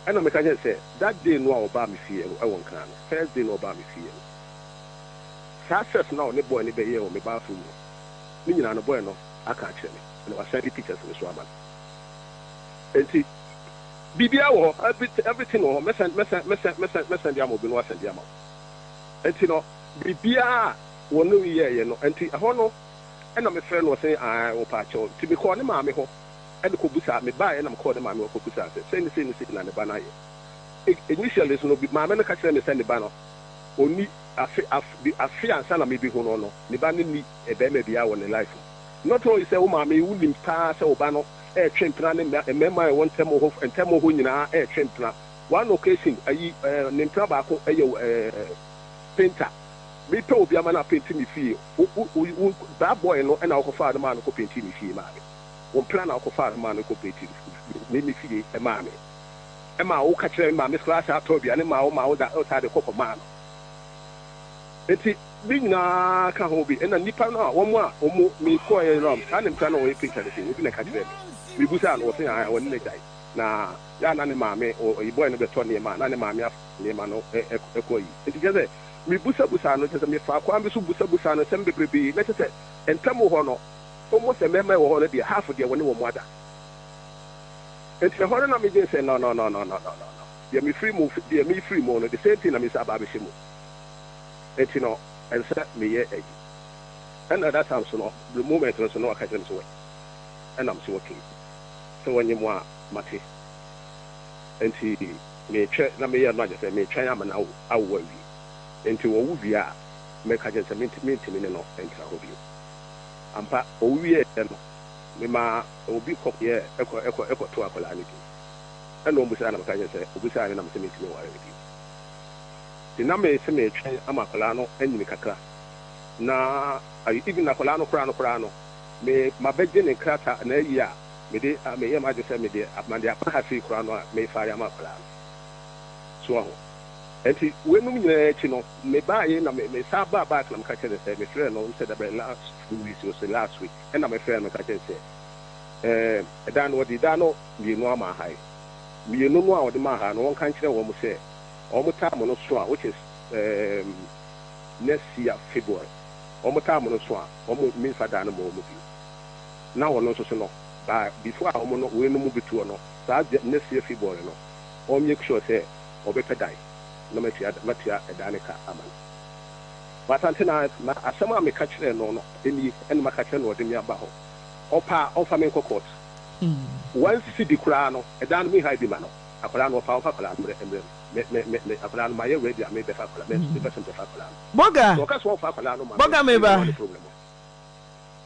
and I can say that day no about me fear I won't can first day no about me fear success now ne boy ne be here o me bathroom ni nyina no boy no aka kire me and I send the pictures to so man enti bibia wo everything wo me send dia mo bi no send dia mo enti no bibia wo no ye no enti ho no and my friend was saying I wo pa cho ti me call ne ma me ho and ko busa me ba e na me call them ma me ko busa say ni na ne ba na ye initially so no bi ma me no ka kire me send the ba no oni afi ansa na me bi ho no ne ba ne ni e be ma bia wo ne life not only say wo ma me wu nim pa say wo ba no e twempena ne me ma e won temo ho nyina e twempena one occasion Nintra Bako painter. Me told the man painting me fee. That boy no and our father man who painting me fee, mammy. One plan our father man who painting me fee, a mammy. Emma, who catch my Miss Class, I told you, and Emma, that outside the cocoa man. It's being na can hobby and a nipper now, one more, me coy rum, and in plan away picture, within a catch them. We was out or saying I wouldn't die. Now, Yan and mammy or a boy in the 20 man, and a mammy up, Lemano, Equi. Together, me busa busano, just a me far, Kwame Busano, Sembe Baby, let us say, and Tamo Hono, almost a member or already half of their one mother. It's a horror of me say, no. Dear me free move, dear me free mono, the same thing I miss Ababishimu. It's and set me a egg. And at that time, so the moment was no occasion away. And I'm so working. So when you want Mati, and he may check, na me not just may try am now, I worry. Into a Uvia, make a just a minute in no, and tell you. I'm part Ovia, Mima, Obi copy, echo to a calamity. And no Busan of Kajan said, Busan and I'm saying to me, the number is a train, Amacolano, and Mikaka. Na, I even a Colano Crano, may my bedin and crater and a year, I may imagine me there, at my Pahasi Crano, may fire Macolano. So, and he, when we may buy in, I may saba back and catch and say, my friend, said about last 2 weeks, was the last week, and I'm a friend, Macajan said, Dan what did I know, you know my high. We know what the Maha, no one can't tell what we say. Almost time on a swan, which is next year, February. Almost time on a swan, almost means for Dana mobile. Now, I'm also no, but before I will no move it to no, that next year, February, no. Or make sure say, or better die. No matter a Danica Aman. But until I, some of me catch them, no, any and my catcher or the near Baho. Opa, or Flamenco court. Once see the crown, a Dan me hide the man. A crown of our Facolan, a crown my radio, I made the Facolan, the person of Facolan. Boga, Boga, maybe.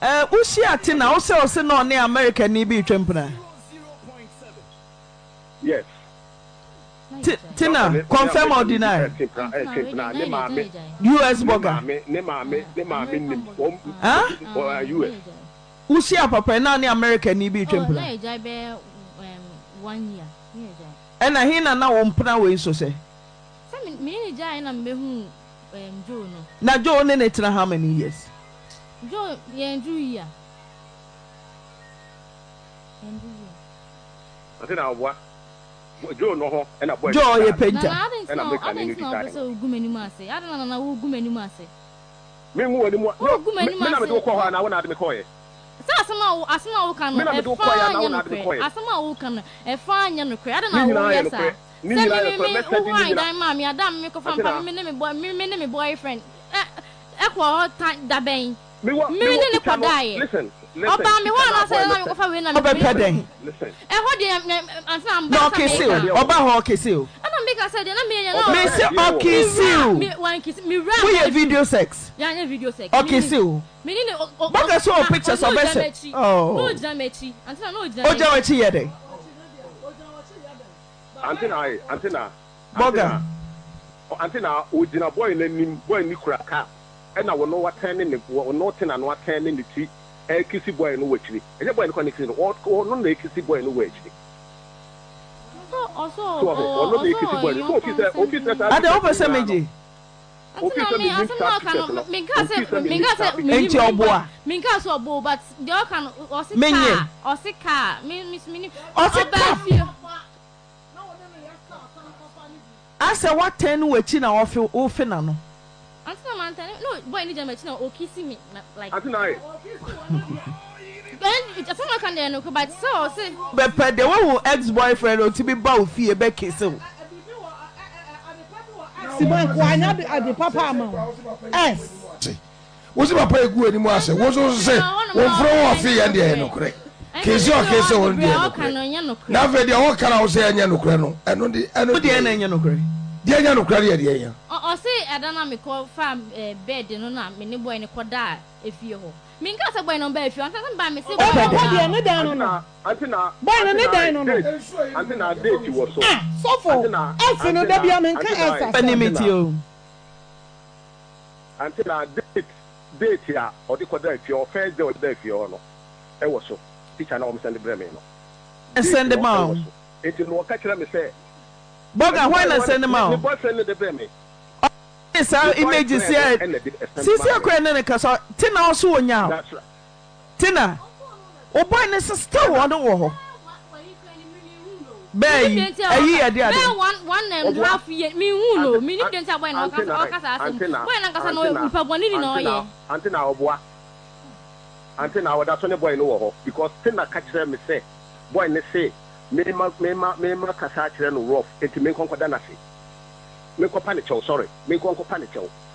Usia Tina also seen on the American Nibi Trempana. Yes. Tina, confirm or deny? US Boga. Huh? US. Usia Papa, now the American Nibi Trempana. 1 year. And I hear now on Puna so say. Some many giant and Behu Joe. Now, Joe, and how many years? Joe, yeah, I think I'll what? Joe, no, and a boy. Joe, a painter. And I'm making a so good many masses. I don't know who good many masses. Me more than what? No, good many masses. I want to be quiet. Asma can a fine young crowd. I don't know. Yes, sir. Mammy, Adam, make a family boyfriend. Equal time, the bane. Listen. About me, one I said, I'm listen. And what do you no kiss you? About kiss you? I don't make I said, I kiss you. One kiss me. We have video sex. Yeah, video sex. Kiss you. Meaning, but I saw pictures of it. Oh, no, Jamechi. Until I know Jamechi yet. Antina. Boga. Antina, we did a boy named Boy Nikraka. And I will know what turning the nothing and what turning the tea. A kissy boy in the witchery. And a boy in connection, or no kissy boy in the witchery. Also, I don't know some age. But the can or sick car, Miss Minnie, or sick. I said, what 10 watching our Finano? No, boy, need to know or kissing me like tonight. It's a summer can but so say, but the one ex-boyfriend or to be both fear Becky so. Simon, why not at the papa? Yes. Was it a pay good anymore? Was also say, one throw a fee and the end of correct. Case your case on the now, the all can I say, and Yanukrano, and on the end of the end, and Yanukrano. The Yanukrano, was say I don't know me call farm bed no na me ne boy ne koda efie ho. Me nka say boy no ba efie, antan ba me say boy ne dan no. Antina. Boy ne dan no. Antina date was so. So for. Esi no da bia me nka esa. Penimiti o. Antina date ya odi koda efie o first day odi da efie ho no. E was so. Teacher na o me send the me no. Send them out. It no ka kira me say Boga why na send them out? Me boy send the me. Yes, images here. Sisi akwa na ka so Tina also wonya. That's right. Tina. O boy ne sister wo no wo ho. Bay, ayi ade ade. Be one and half year me hu no. Me ni denta boy na okasa asem. Boy na kasa no mpa boni ni na oye. Antina oboa. Antina oda so ne boy no wo ho because Tina ka kira me say boy ne say me ma kasa kire no rough enti me konkoda na se me ko panic sorry me ko panic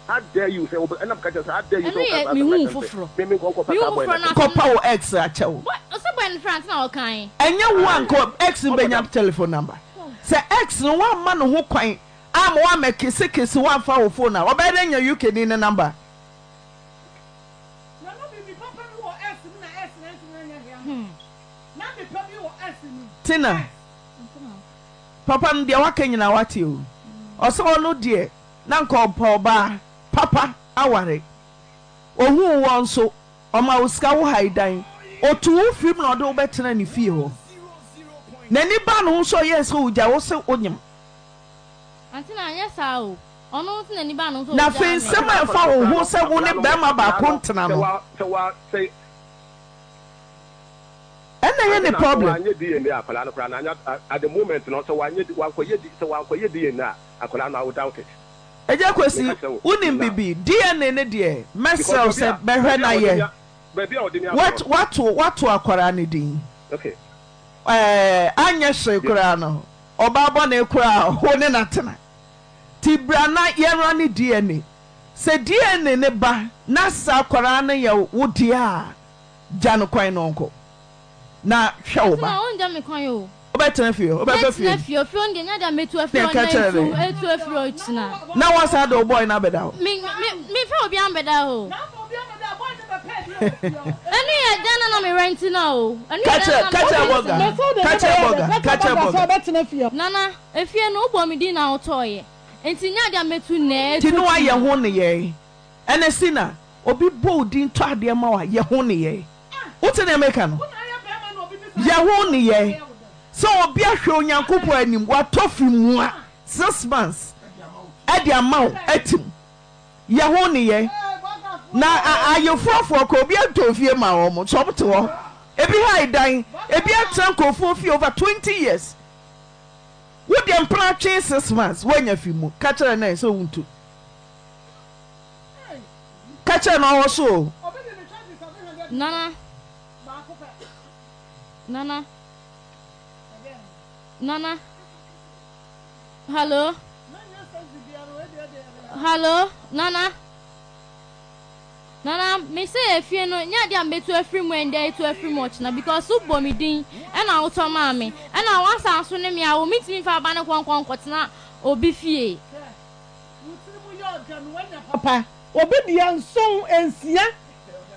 how dare you say and am ka say how dare you say me hu foforo me ko pata boy ko pa wo ex a chew what o say boy in France na o kan enye one ko ex benya telephone number say ex no one man ho kwan am wa make kese one fa wo phone na oba dey nya UK ni number na no be papa mi wo ex na ex na nya na be papa mi wo ex ni Tina papa no de waka nyina wate o oso no de na nko oba papa aware ohu won so oma uska wo haidan otu film na de obetena ni fie ho na ni ba no so yes ho ja wo se onyam antina anya sa o ono ntina ni ba no so na fe nsema fa wo ho se wo ne ba ma ba kontena no say and any problem anya DNA akola no kra na anya at the moment no so wan koye DNA akola na without it eje kwesi unim bibi DNA ne de mesel se behwe na ye what akwara ne din okay anya hye kra no obabo na ekura ho ne natena tibra na yera ne DNA se DNA ne ba na sa akwara ne ye wodi a jano kwan no nko na hwe oba na onja me kwan yo obetena fie obetena fie onde nya da metu afie na etu afie otina na wasa do boy na beda ho me fe obi am beda ho na obi am beda boy ne be pay eni ya dana na me rent na o eni kacha boga obetena fie nana efie no obo mi din na otoye enti nya da metu na etu ti no aye ho ne ye ene sina obi bo din to ade ma wa ye ho ne ye uti na emeka no ye ho ne ye so obi ahwe onyankopo anim wa tofi mu a 6 months e de amount atim ye ho ne ye na ayefofo ko obi atofie ma wo mo so mte wo ebi haidan ebi atrankofo fie over 20 years wo de mpra twe 6 months wanya fi mu ka kere na so wuntu ka kere na wo so Nana. Hello. Nana, me say if you know nya dia metu afri mu and dey to afri much na because so bo me din e na auto ma me e na wan san so ne me a wo mitimi fa ba ne konkon kotena obi fie papa obi dia nson ensia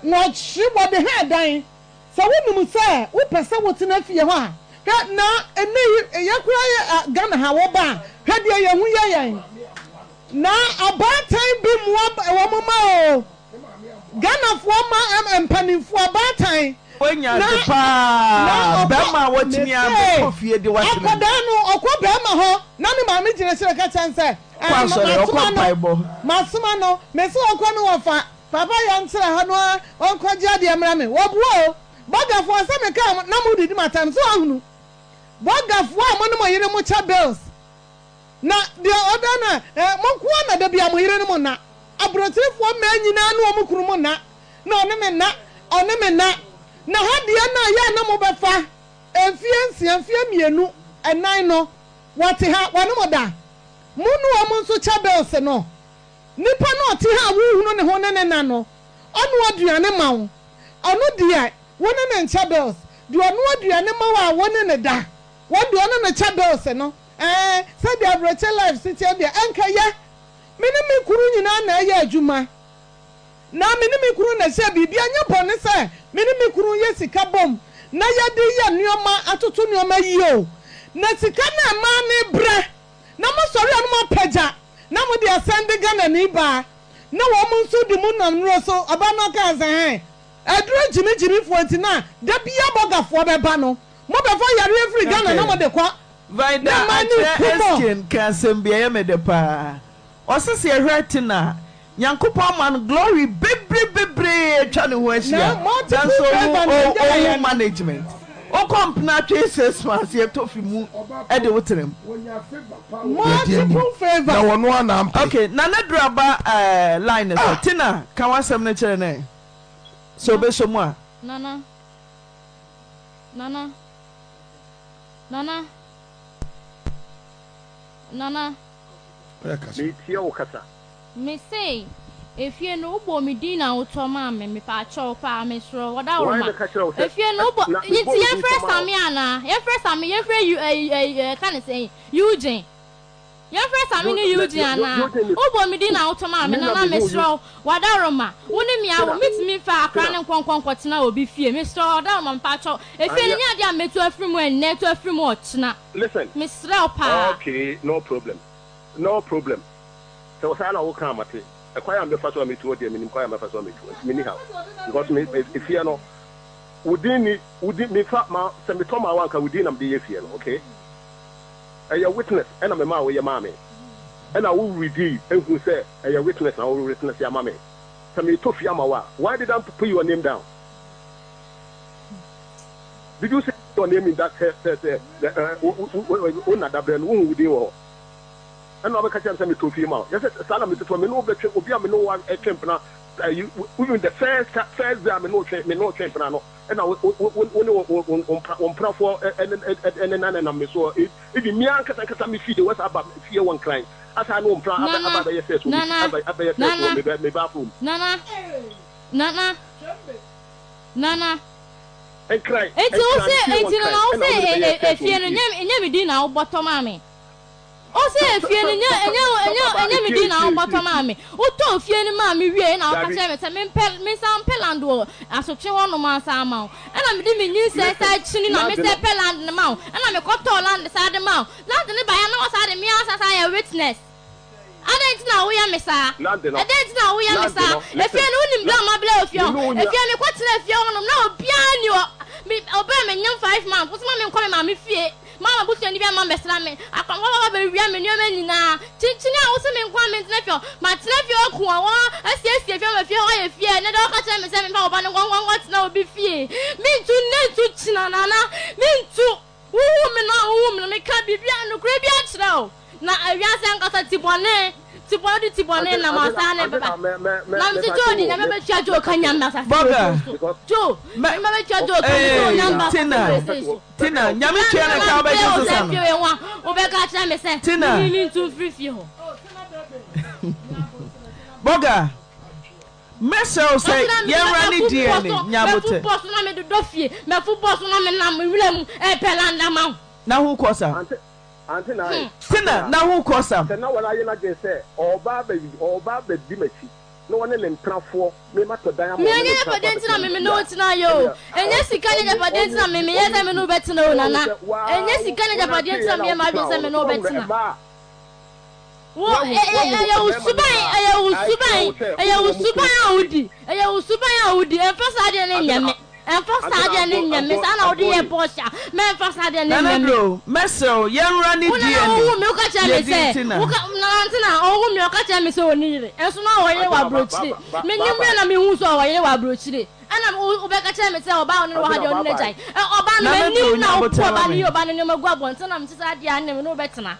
na chi wo de ha dan so wonum say wo pese wo tena fie ho a na ene yakura Ghana ha wo ba hwe dia ye hu ye na abatan bi mu wo mama o Ghana fo ma empanifo abatan onya de pa be ma watimi am kofie de watimi akoda no okwa be ma ho na ne ma me gire sire ka chanse masuma no me se okwa no wofa papa ya nsira ha no onkwa ji ade emra me wo buo bogafo ase me ka na mu didi matam so ahunu bogafo a mo no mo yire mo cha bills na de oda na mo kwa na da bia mo yire no mo na abrotirifo ma nyina no mo kuru mo na one me na ha de na ya na mo befa enfie mienu enan no wote ha wone mo da munu o mo nso cha bills no nipa no te ha wo hunu ne ho ne na no ono aduane ma wo ono dia wone ne ncha bills de ono aduane ma wo a wone ne da won de ono ne cha bills no se de abroche life city de enka ye me kuru nyina na ya adwuma na me kuru na hye bibia nya bone se me kuru ye sika bom na ya de ya nneoma atoto nneoma yio na sika na ma ne bra na mo sori anu mo pagya na mo de asende Ghana ni ba na wo mo nso di mo nam no so aba no ka san aduro jimi fuanti na da bia bogafo beba no mo be fo yare every Ghana na mo de kwa Vaida Eskin kasem bia me de pa osese ehwetina Nyankopon man glory bebre twa ne ho ahia dan so o management o Complanant 6 months ye tofi mu e de wotrem multiple favor na wono anam okay na draba line so tina kan wasem ne kire ne so be so mu a Nana me tia o kasa me say if you know bo me din na uto ma me pa cho pa me sro wada wo ma if you know bo it your first time ana your first time you you can say Eugene your first time ni Eugene ana bo me din na uto ma me na me sro wada ro ma woni mi a wo mitimi fa akra ne nkonkonkotena obi fie me sro wada ma pa cho if you nya dia metu afrimu enne to afrimu ochina listen me sro pa okay no problem so sana wo kan mate ekwaya am be fa so me to de minim kwaya me fa so me to me ni how because me if you know wudin me fa ma se me to ma wan ka wudin am de ye fie no okay your witness and am ma wo ye ma me and I will redeem and who say your witness and I will witness your mommy so me to fie ma wa why did I put your name down? Did you say your name in that una dabren who would you and I catch them to feel out. Yes, Salam is to me no better, Obiam no one a champion. You the first day, I no champion, and I on platform and then I'm so if you me and me feed the West about fear one client. As I know, about yes, Nana. And cry. It's if you never did now, bottom army. O say fie enya me di na bottom ami o to fie ni ma me wie na o ka che me se me sam peland wo asotwe wono ma sa ma e na me di me nyi se sa chini na me se peland na ma e na me ko to land sa de ma land ni ba ya na o sa de me asa ya witness adent na wo ya me sa adent na wo ya me sa e fie no nim bla ma bla o fie e fie me ko tena fie wono na obia ni o me oba me nyam 5 months wo ma me ko me ma me fie mama busu ni bia mama besra me akwa baba be wia me nyoma nyina chinchini a wo se me nkwa me tnafio ma tnafio ku a wo asiesie fie ma fie ho ye fie ne do ka che me se me fa oba ne ngwa tna obi fie me ntu ne ntu china nana me ntu wo me me ka bibia no kura bia kira o na awia se nkasa tibone na ma ne baba na me jo di na me tua jo kanya na sa jo me tua jo kanya na Tina nyame tua na ka ba Jesus am o be ka kira me se ni ntu free ho Boga Mesel say ye rani DNA nyabote boss na me do fie me fu boss na me na me wura mu e pelanda ma na hu kosa Auntie na Tina na hu kosa na wala ye na je say oba be di machi no one le ntrafo me ma to dan me anya padenti na me no tina yo enya sika nya padenti na me ye se me no betina o nana enya sika nya padenti na me ma bi se me no betina wo usuban audi enfasa de ne nyame enfasa de ne nyame sana odi e bosha me enfasa de ne nyame mesel ye rani die wo me ka cha me se wo ka na wo me ka cha me se onire enso na wo ye wa brochire me nyimre na me hu so wo ye wa brochire ana wo be ka cha me se oba oni wo ha de oni jai oba no me nim na wo oba ni oba no nyama gu abonte na me se ade ane me no betina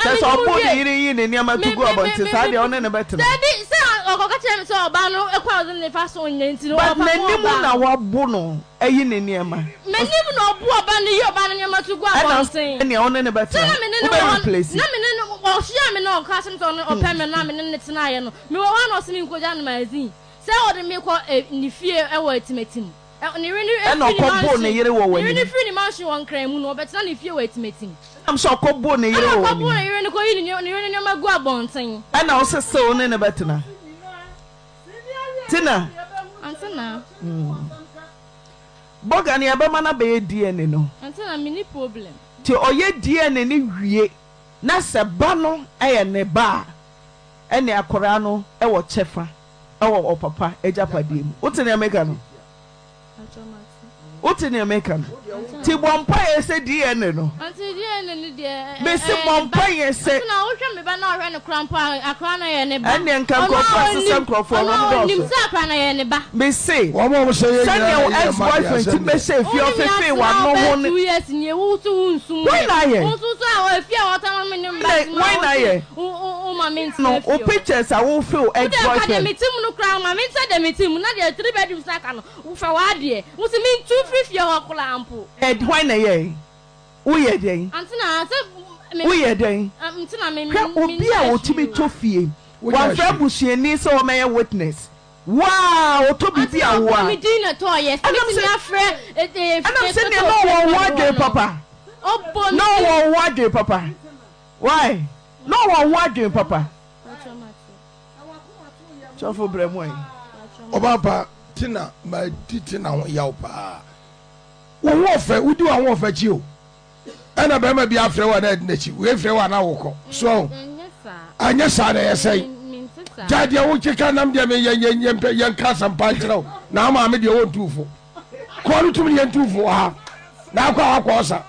Just opo de yiri ne niam to go about say de one ne betina Daddy say okoka che me say oba no ekwa ozun ne fa so onye nti no oba but nanim na wabu no ayi ne niam nanim na obu oba ne yi oba no niam to go about say ne one ne betina we replace na me ne o hia me no ka sem to no opa me na me ne tena ye no me wo one osimi nkoja no magazine say o de me ko ni fie e wo atimatim ni reni e no ko bo ne yire wo wani ni free ni mansion won kran mu no betina ni fie wo atimatim I'm so kobo ne yere wo. Kobo ne yere ne ko yi ne nyoma gu abonten. Ana wo se se ne ne betena. Tina. Antina. Boga ne abema na be DNA no. Antina mini problem. Ti oye DNA ne hwie na se ba no eye ne ba. Ene akora no e wo chefa. E wo papa ejapadie mu. Wote ne America no. Wote ne America no. Ti bompa ye se DNA no. Anti DNA ni de. Be se bompa ye se. Na wo hwe me ba na hwe ne krampa akra na ye ne ba. Ene nka ko process microphone no do. Nim sa akra na ye ne ba. Be say. Wo mo say ye. Send your ex-boyfriend to be say fi ofefe wa no ho ne. 2 years ni e wo tu unsum. Why na ye? Wo tu so a fi a wota ma me ne ba. Why na ye? O ma me nti. No, o pictures I will feel ex-boyfriend. De meeting no kra ma me nti de meeting na de 3 bedrooms aka no. Wo fa wa de. Wo se me 2 free fi a kola ampo. Why na ye? Who ye den? Antina Who ye den? Antina me obi a otimi to fie. One friend busuani so o may witness. Wow, to be a wa. Me din na to yes. Me na frɛ and I'm saying no one day papa. No one day papa. Why? No one day papa. So for bremwe. Obapa Tina my Tina yaw pa. Wo wofa wudi wa wofa chi o. Ana be ma bi afre wa na edinachi. We afre wa na woko. So anya sa na yesai. Jade wo kika nam de me yen kasa mpanchiro. Na ma me de won tufo. Ko no tum yen tufo ha. Na akwa osa.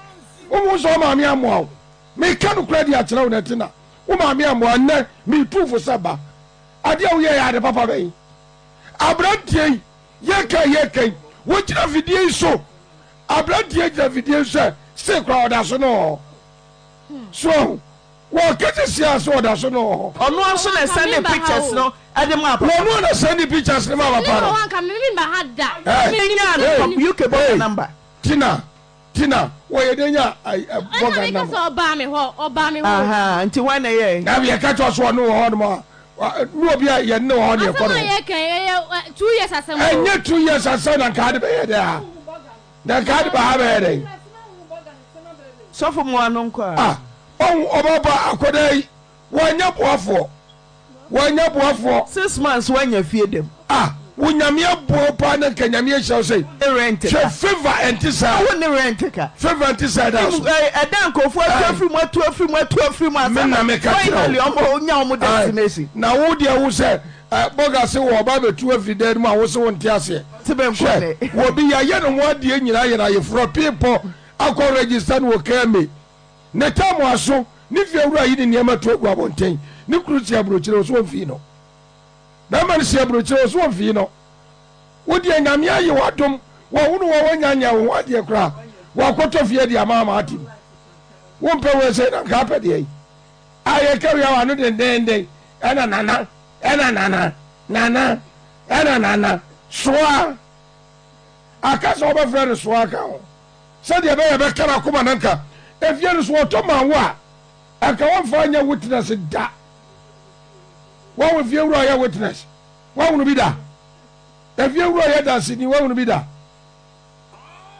Wo mo so ma me amo. Me ka no kra di akira wo na Tina. Wo ma me amo na me tufo saba. Ade wo ye ya de papa be. Abrantie ye kai. Wo kira video so. Abrantie kira video so. Say crowd as no. So, what get to see us or does no? Or no one send the pictures, no, at the map. No one send the pictures, no one can remember had that. You can buy a number. Tina, where you doing? I Obama, until 1 a.m. Now you catch us one more. No, you know on your phone. 2 years as and yet 2 years as son and card there. The card by so for more no kwa obaba akodai wanya boafo 6 months when you feed them wunyamia bo pa na kanyamia show say rent favor antisa won rent ka favor antisa da so edan kofo afri mu me na me ka finally omo destination na wo dia wo say boga se wo ba betu afri dead mu a wo se won ti ase tebe nkone wo bi ya ye no wo die nyina ye na ye fro people akọ register no kame ne tamu aso ni fi awura yi ni niam to agu abonten ni krusi abrochire so mfi no na man si abrochire so mfi no wodi anyame ayi wadom wo hunu wo wanyanya wo ade kra wo akoto fie di amama atim wo mpe we se na ka pede yi aye kari ya wanu den nana soa akaso oba frere soa ka ho sadia be kara kuma nanka efie so otoma wo aka won fa nya witness da wo we fie wura ya witness wo wonu bi da efie wura ya da sini wo wonu bi da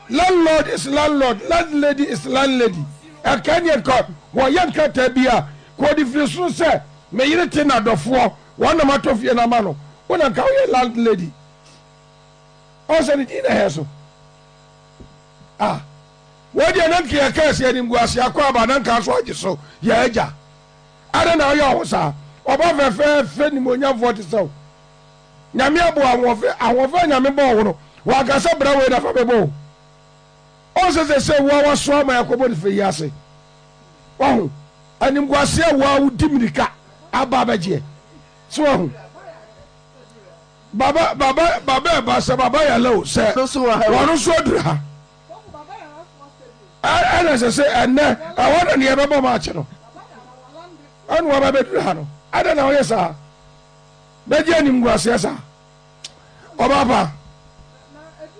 landlord is landlord landlady is landlady akanye ko wo yanka tabia ko di fie so se me yire te na dofo wo na matofie na ma no wo na ka wo landlady o se ni na heso wodi nan ke ka se ni nguase akwa ba nan ka so agi so ya eja ada na yo ho sa oba fe ni monya 40 so nyame abo awon fe nyame bo wo no wa ga se bra we da fa bebo o se wa so ma yakobo ni fe yase wa ani nguase wa udimirika aba baje so wa baba se baba ya lo se wa no so dura ana se enne awona ne yebebo ma ache no anu wa ba dura no ada na oye sa beje anim guase sa obaba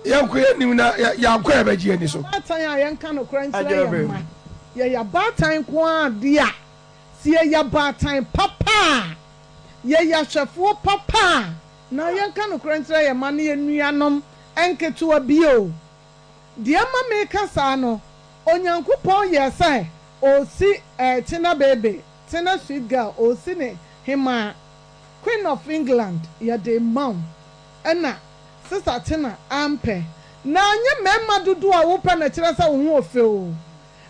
yanko anim na yanko e beje ani so batan a yanka no krantra yamma ya batan ko ade a sie ya batan papa ya hwefo papa na yanka no krantra yamma ne enuanom enketo abio de ma me kasa no onyankopon ye sai osi Tina baby Tina sweet girl osi ne hima Queen of England ya de mom ena sister Tina ampe na anye mema dudu a wo pa na kire sa wo hu ofe o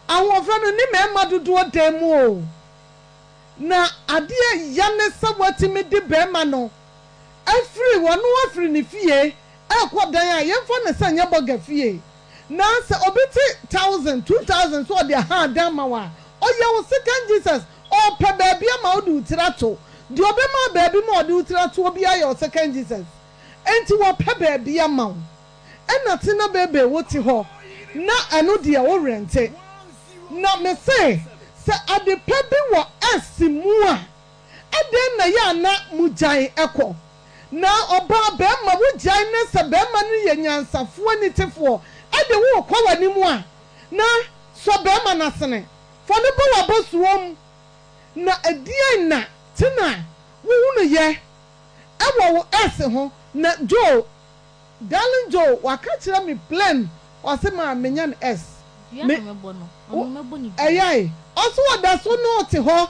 awon ofe no ni mema dudu o dem o na ade ya ne sa watimi di bema no afiri wono afiri ne fie akwadan a yemfa ne sa nya boga fie na se obiti 1000 2000 so de ha dan ma wa oye wo second Jesus o pe baabi ama o du tirato de obema baabi ma o du tirato obi ayo second Jesus enti wo pe baabi ama wo ena Tina bebe wo ti ho na eno de wo rente na me se ade pe bi wo asimu a ade na ya na mujan ekọ na oba be ma mujan ne se be ma no ye nyansafo ni tefo ade wo kwa wani mu a na so be ma na sene fo ne bo wa bosuom na adie na Tina wo hu no ye ewo wo ese ho na Joe Darling Joe waka kire me plan wase ma menya no S me ayai oso wada so no ti ho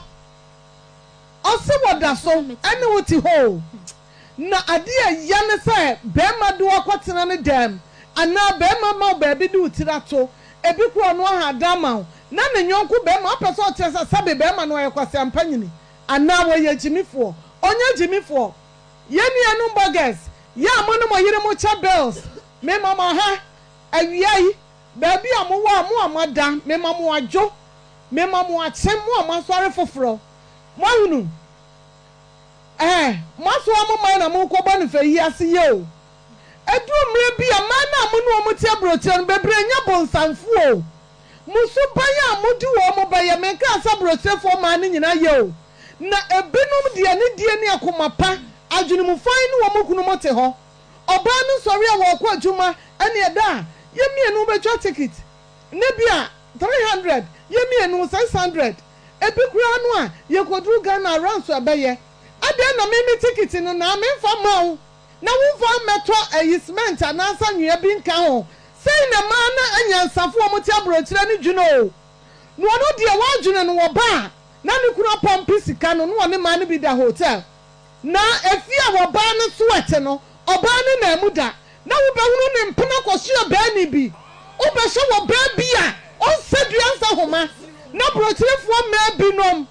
oso wada so ene wo ti ho na ade ya ne se be ma do akotena ne dam ana be ma baabi du tirato ebi ko no ha dama na ne nyonku be ma opeso otesa sabe be ma no ayekwase ampanyini ana wo ye jimifo onye jimifo ye ni anu bogus ya mono mo yire mo cha bells me mama ha awiai baabi amowo amo amada me mama ajo me mama achem mo amasore foforo mo hunu maso amoma na mo ko ba ne fa yi ase ye o edu mre bi ama na mo no mo tie brochen bebre nya bonsanfo o musu baya amodi wo mo baya me ka asa brochen fo ma ne nyina ye o na ebinum de ne akoma pa adwunumu fan no wo mokunu mote ho oba no sori a wo kwa adwuma ene eda ye mienu betwa ticket ne bia 300 ye mienu 600 ebi kura no a ye kodru Ghana around so abaye ade na mimi ticket no na me fa mawo na wo fa meto ayisment anasa nwia bi nka ho sei na ma na anyansafo mo ti abrochire ne dwuno no no de wa dwuno no wo ba na ne kura pompi sika no no ne ma ne bi da hotel na efia wo ba ne suwete no oba ne na muda na wo be hunu ne mpena kwosua ba ni bi wo be hye wo ba bi a on seduansa homa na brochirefo ma bi nom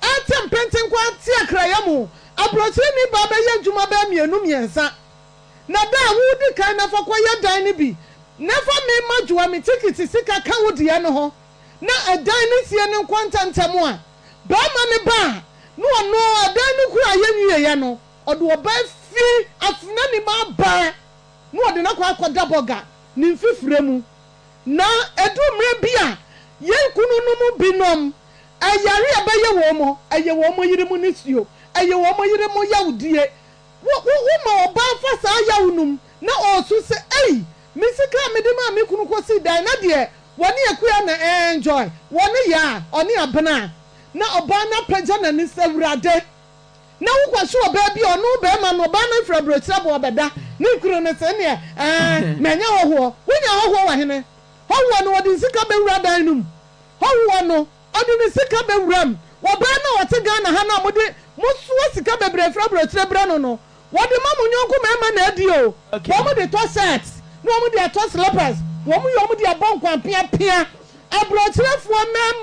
atem penten kwa ti akraya mu abrochire ni ba be ye dwuma ba mienu miensa na da wo di kan na fa koye dan ni bi na fa me madwa me ticket sika ka wo de no ho na edan ni sie ne kwantantam a ba ma ne ba no adan ni kura ye nwie ye no odo oba fi afuna ni ma ba no ode na kwa akoda boga ni mfifire mu na edu mre bia ye kunu no mu binom ayare abaye wo mo yire mu nisio aye wo mo yire mu yawdie wo ma oba fa sa yawunum na osu se ei misika me de ma me kunu kosi dan na de woni akuya na enjoy woni ya oni abena na oba na preja na ni sewrade na wo kwaso oba bi onu be ma no oba na fra brochira bo obeda ni kuro ne se ne menya hoho wonya hoho wa hene hoho no odi sika be wrada num hoho no odi ni sika be wram oba na wote Ghana ha na mode musuwa sika be bre fra brochira bra no no wodi ma munyonko ma na adi o wo mo de to set no mo de to slippers wo mo yo mo de abonkwan pia abrochirefo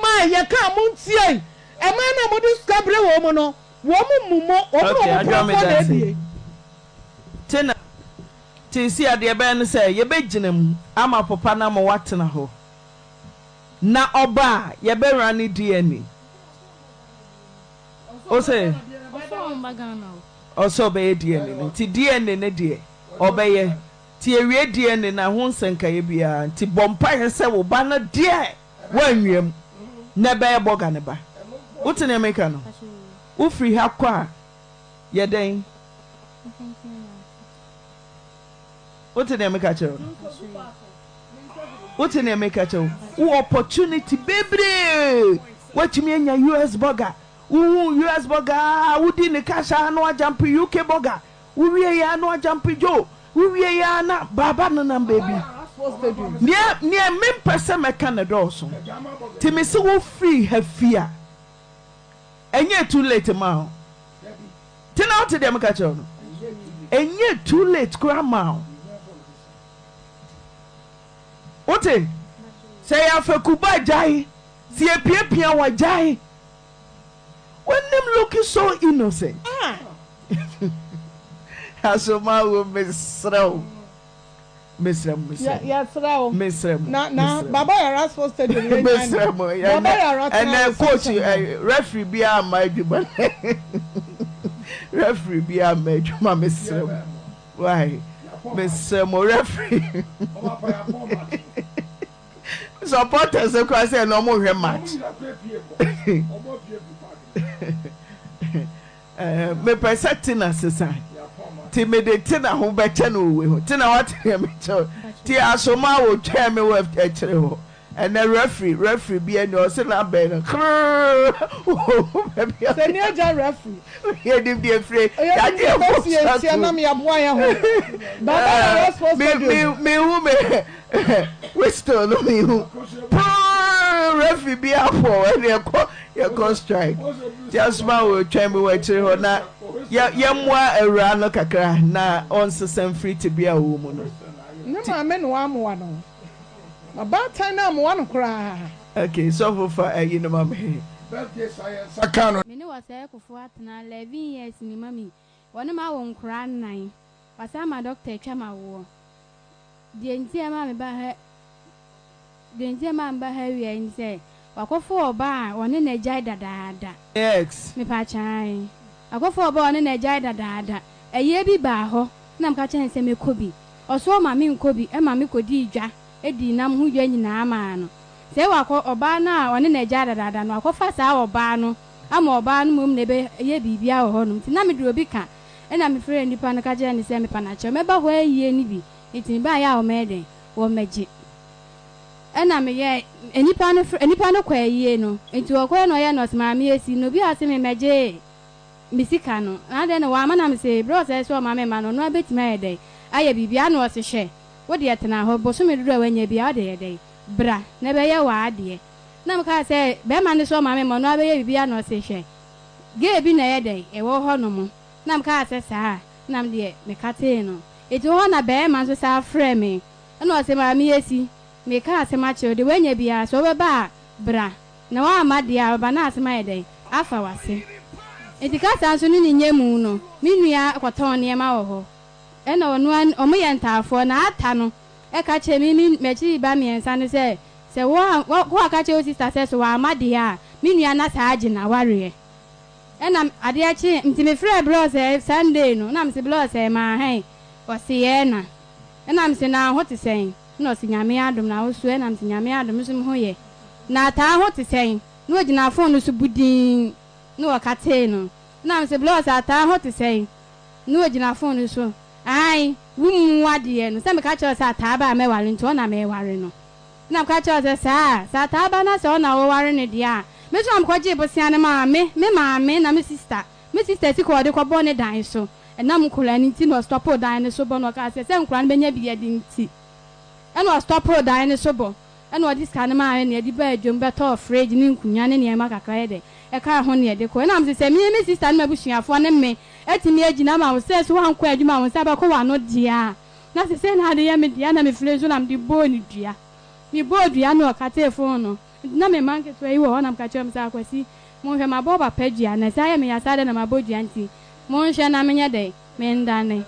ma ye ka mo ntie e ma na mo de sika bre wo mo no wo mo mumo o mo na adi Tina ti si ade be no say ye begina mu ama papa na mo watena ho na oba ye be rani DNA o say also be DNA ti DNA ne de obeye ti ewie DNA na ho nsenka ye bia ti bompa ye se wo ba na de wanwiem na be boga ne ba wotene emeka no wo free ha kwa ye den wotene emeka chero wotene emeka chero wo opportunity bebre watimi anya US burger US burger wudi ne kasha no jump UK burger we ya no jump jo we ya na baba no na baby near me person me can also. Timisi will free her fear. And yet too late, ma. Turn out to them catch on. And yet too late, grandma. What say I for Kuba Jai? See a pia wa Jai. When them looking so innocent. Asoma will miss Row. Miss Ram, yes, Row. Miss Ram. Now, Baba, you're supposed to do it. Miss Ram, and then coach referee be a major. Referee be a major, Miss Ram. Why? Miss Ram, referee. Supporters across a no more match. Me persecting assassin. Timidity na ho be che no we tina what me cho ti asoma wo twa me we chere ho and the referee be any o se na be no se ni aja referee ye dim dey free ya dey se na me aboa ya ho baba responsible me who me we still no me who referee be apo and you go strike just ma wo twa me we chere ho na yamwa awura no kakra na on sesam free to be a woman no ma me no amwa no about time na amwa no kra okay so for you know mama birthday science sakano me ne wasa ekofo atena 11 years ni mami wona ma won kra nan wasa ma doctor twa ma wo de ntia ma me ba ha de ntia ma mba ha wi en se wakofo oba wona na jai dadaada yes me pa chan akofo oba wona na jai dadaada eye bi ba ho na mka chen se me kobi oso ma me nkobi e ma me kodi dwa edi nam hu dwa nyina ma no se wako oba na wona na jai dadaada no akofa sa oba no ama oba no mum ne be eye bibia ho no na me duro bi ka e na me frɛ nipa no ka je ne se me pa na che me ba ho eye ni bi enti ba ya o meden wo meji ena me ye enipa no kwa eye no enti wo kwa no ye no sma me esi no bi ase me meje misika no na de no wa ma na me se bro se so ma me ma no no abetima ye dey aye bibia no se hwe wo de etena ho bo so me duru awanya bia wo de ye dey bra na be ye wa ade na me ka se be ma ne so ma me ma no abe ye bibia no se hwe ge bi na ye dey e wo ho no mo na me ka se sa na me de me ka te no eti ho na be ma so sa frɛ me na o se ma me esi me ka asema che de wanya bia so be ba bra na wa amadia ba na asema ye dey afa wase eti ka san so ni nyemu no mi nua kwaton ne ma wo ho e na onu omo ye ntafo na ata no e ka che mi mechi ba mi ensa ne se wo ka che o sister se so wa amadia mi nua na sa agi na ware e na ade a chi nti me frɛ bro se Sunday no na me se bro se ma hen wase ye na e na me se na ho te sen no si nyame adom na wo so e na me se nyame adom so ho ye na ta ho te sen no ogina phone no so budin no wakate no na me se blows ata ho te sei no ogina phone so ai wum wade no se me ka che sa ata ba me ware nto na me ware no na me ka che sa ata ba na se ona wo ware ne dia me so am kwaje bosia ne ma me na me sister si ko de ko bo ne dan so e na m kula ni ti no stop dan ne so bo no ka se nkura ne benya bi edi nti e no stop dan ne so bo e no di scan ma ne di ba adwom beto fridge ni nkunya ne ne ma kakra de e ka ho ne de ko na m se me sister ne mabusuafo ne me etimi agina ma wo se so wan ko adwuma wo se ba ko wa no dia na se na de ya me dia na me flezo na me di bo ni dua mi bo dua no ka telefone no na me manke to yi wo na m ka chem sa kwasi mo hwe ma bo ba padua na sa ya me ya sa de na ma bo dua nti mo hwe na me nya de me ndane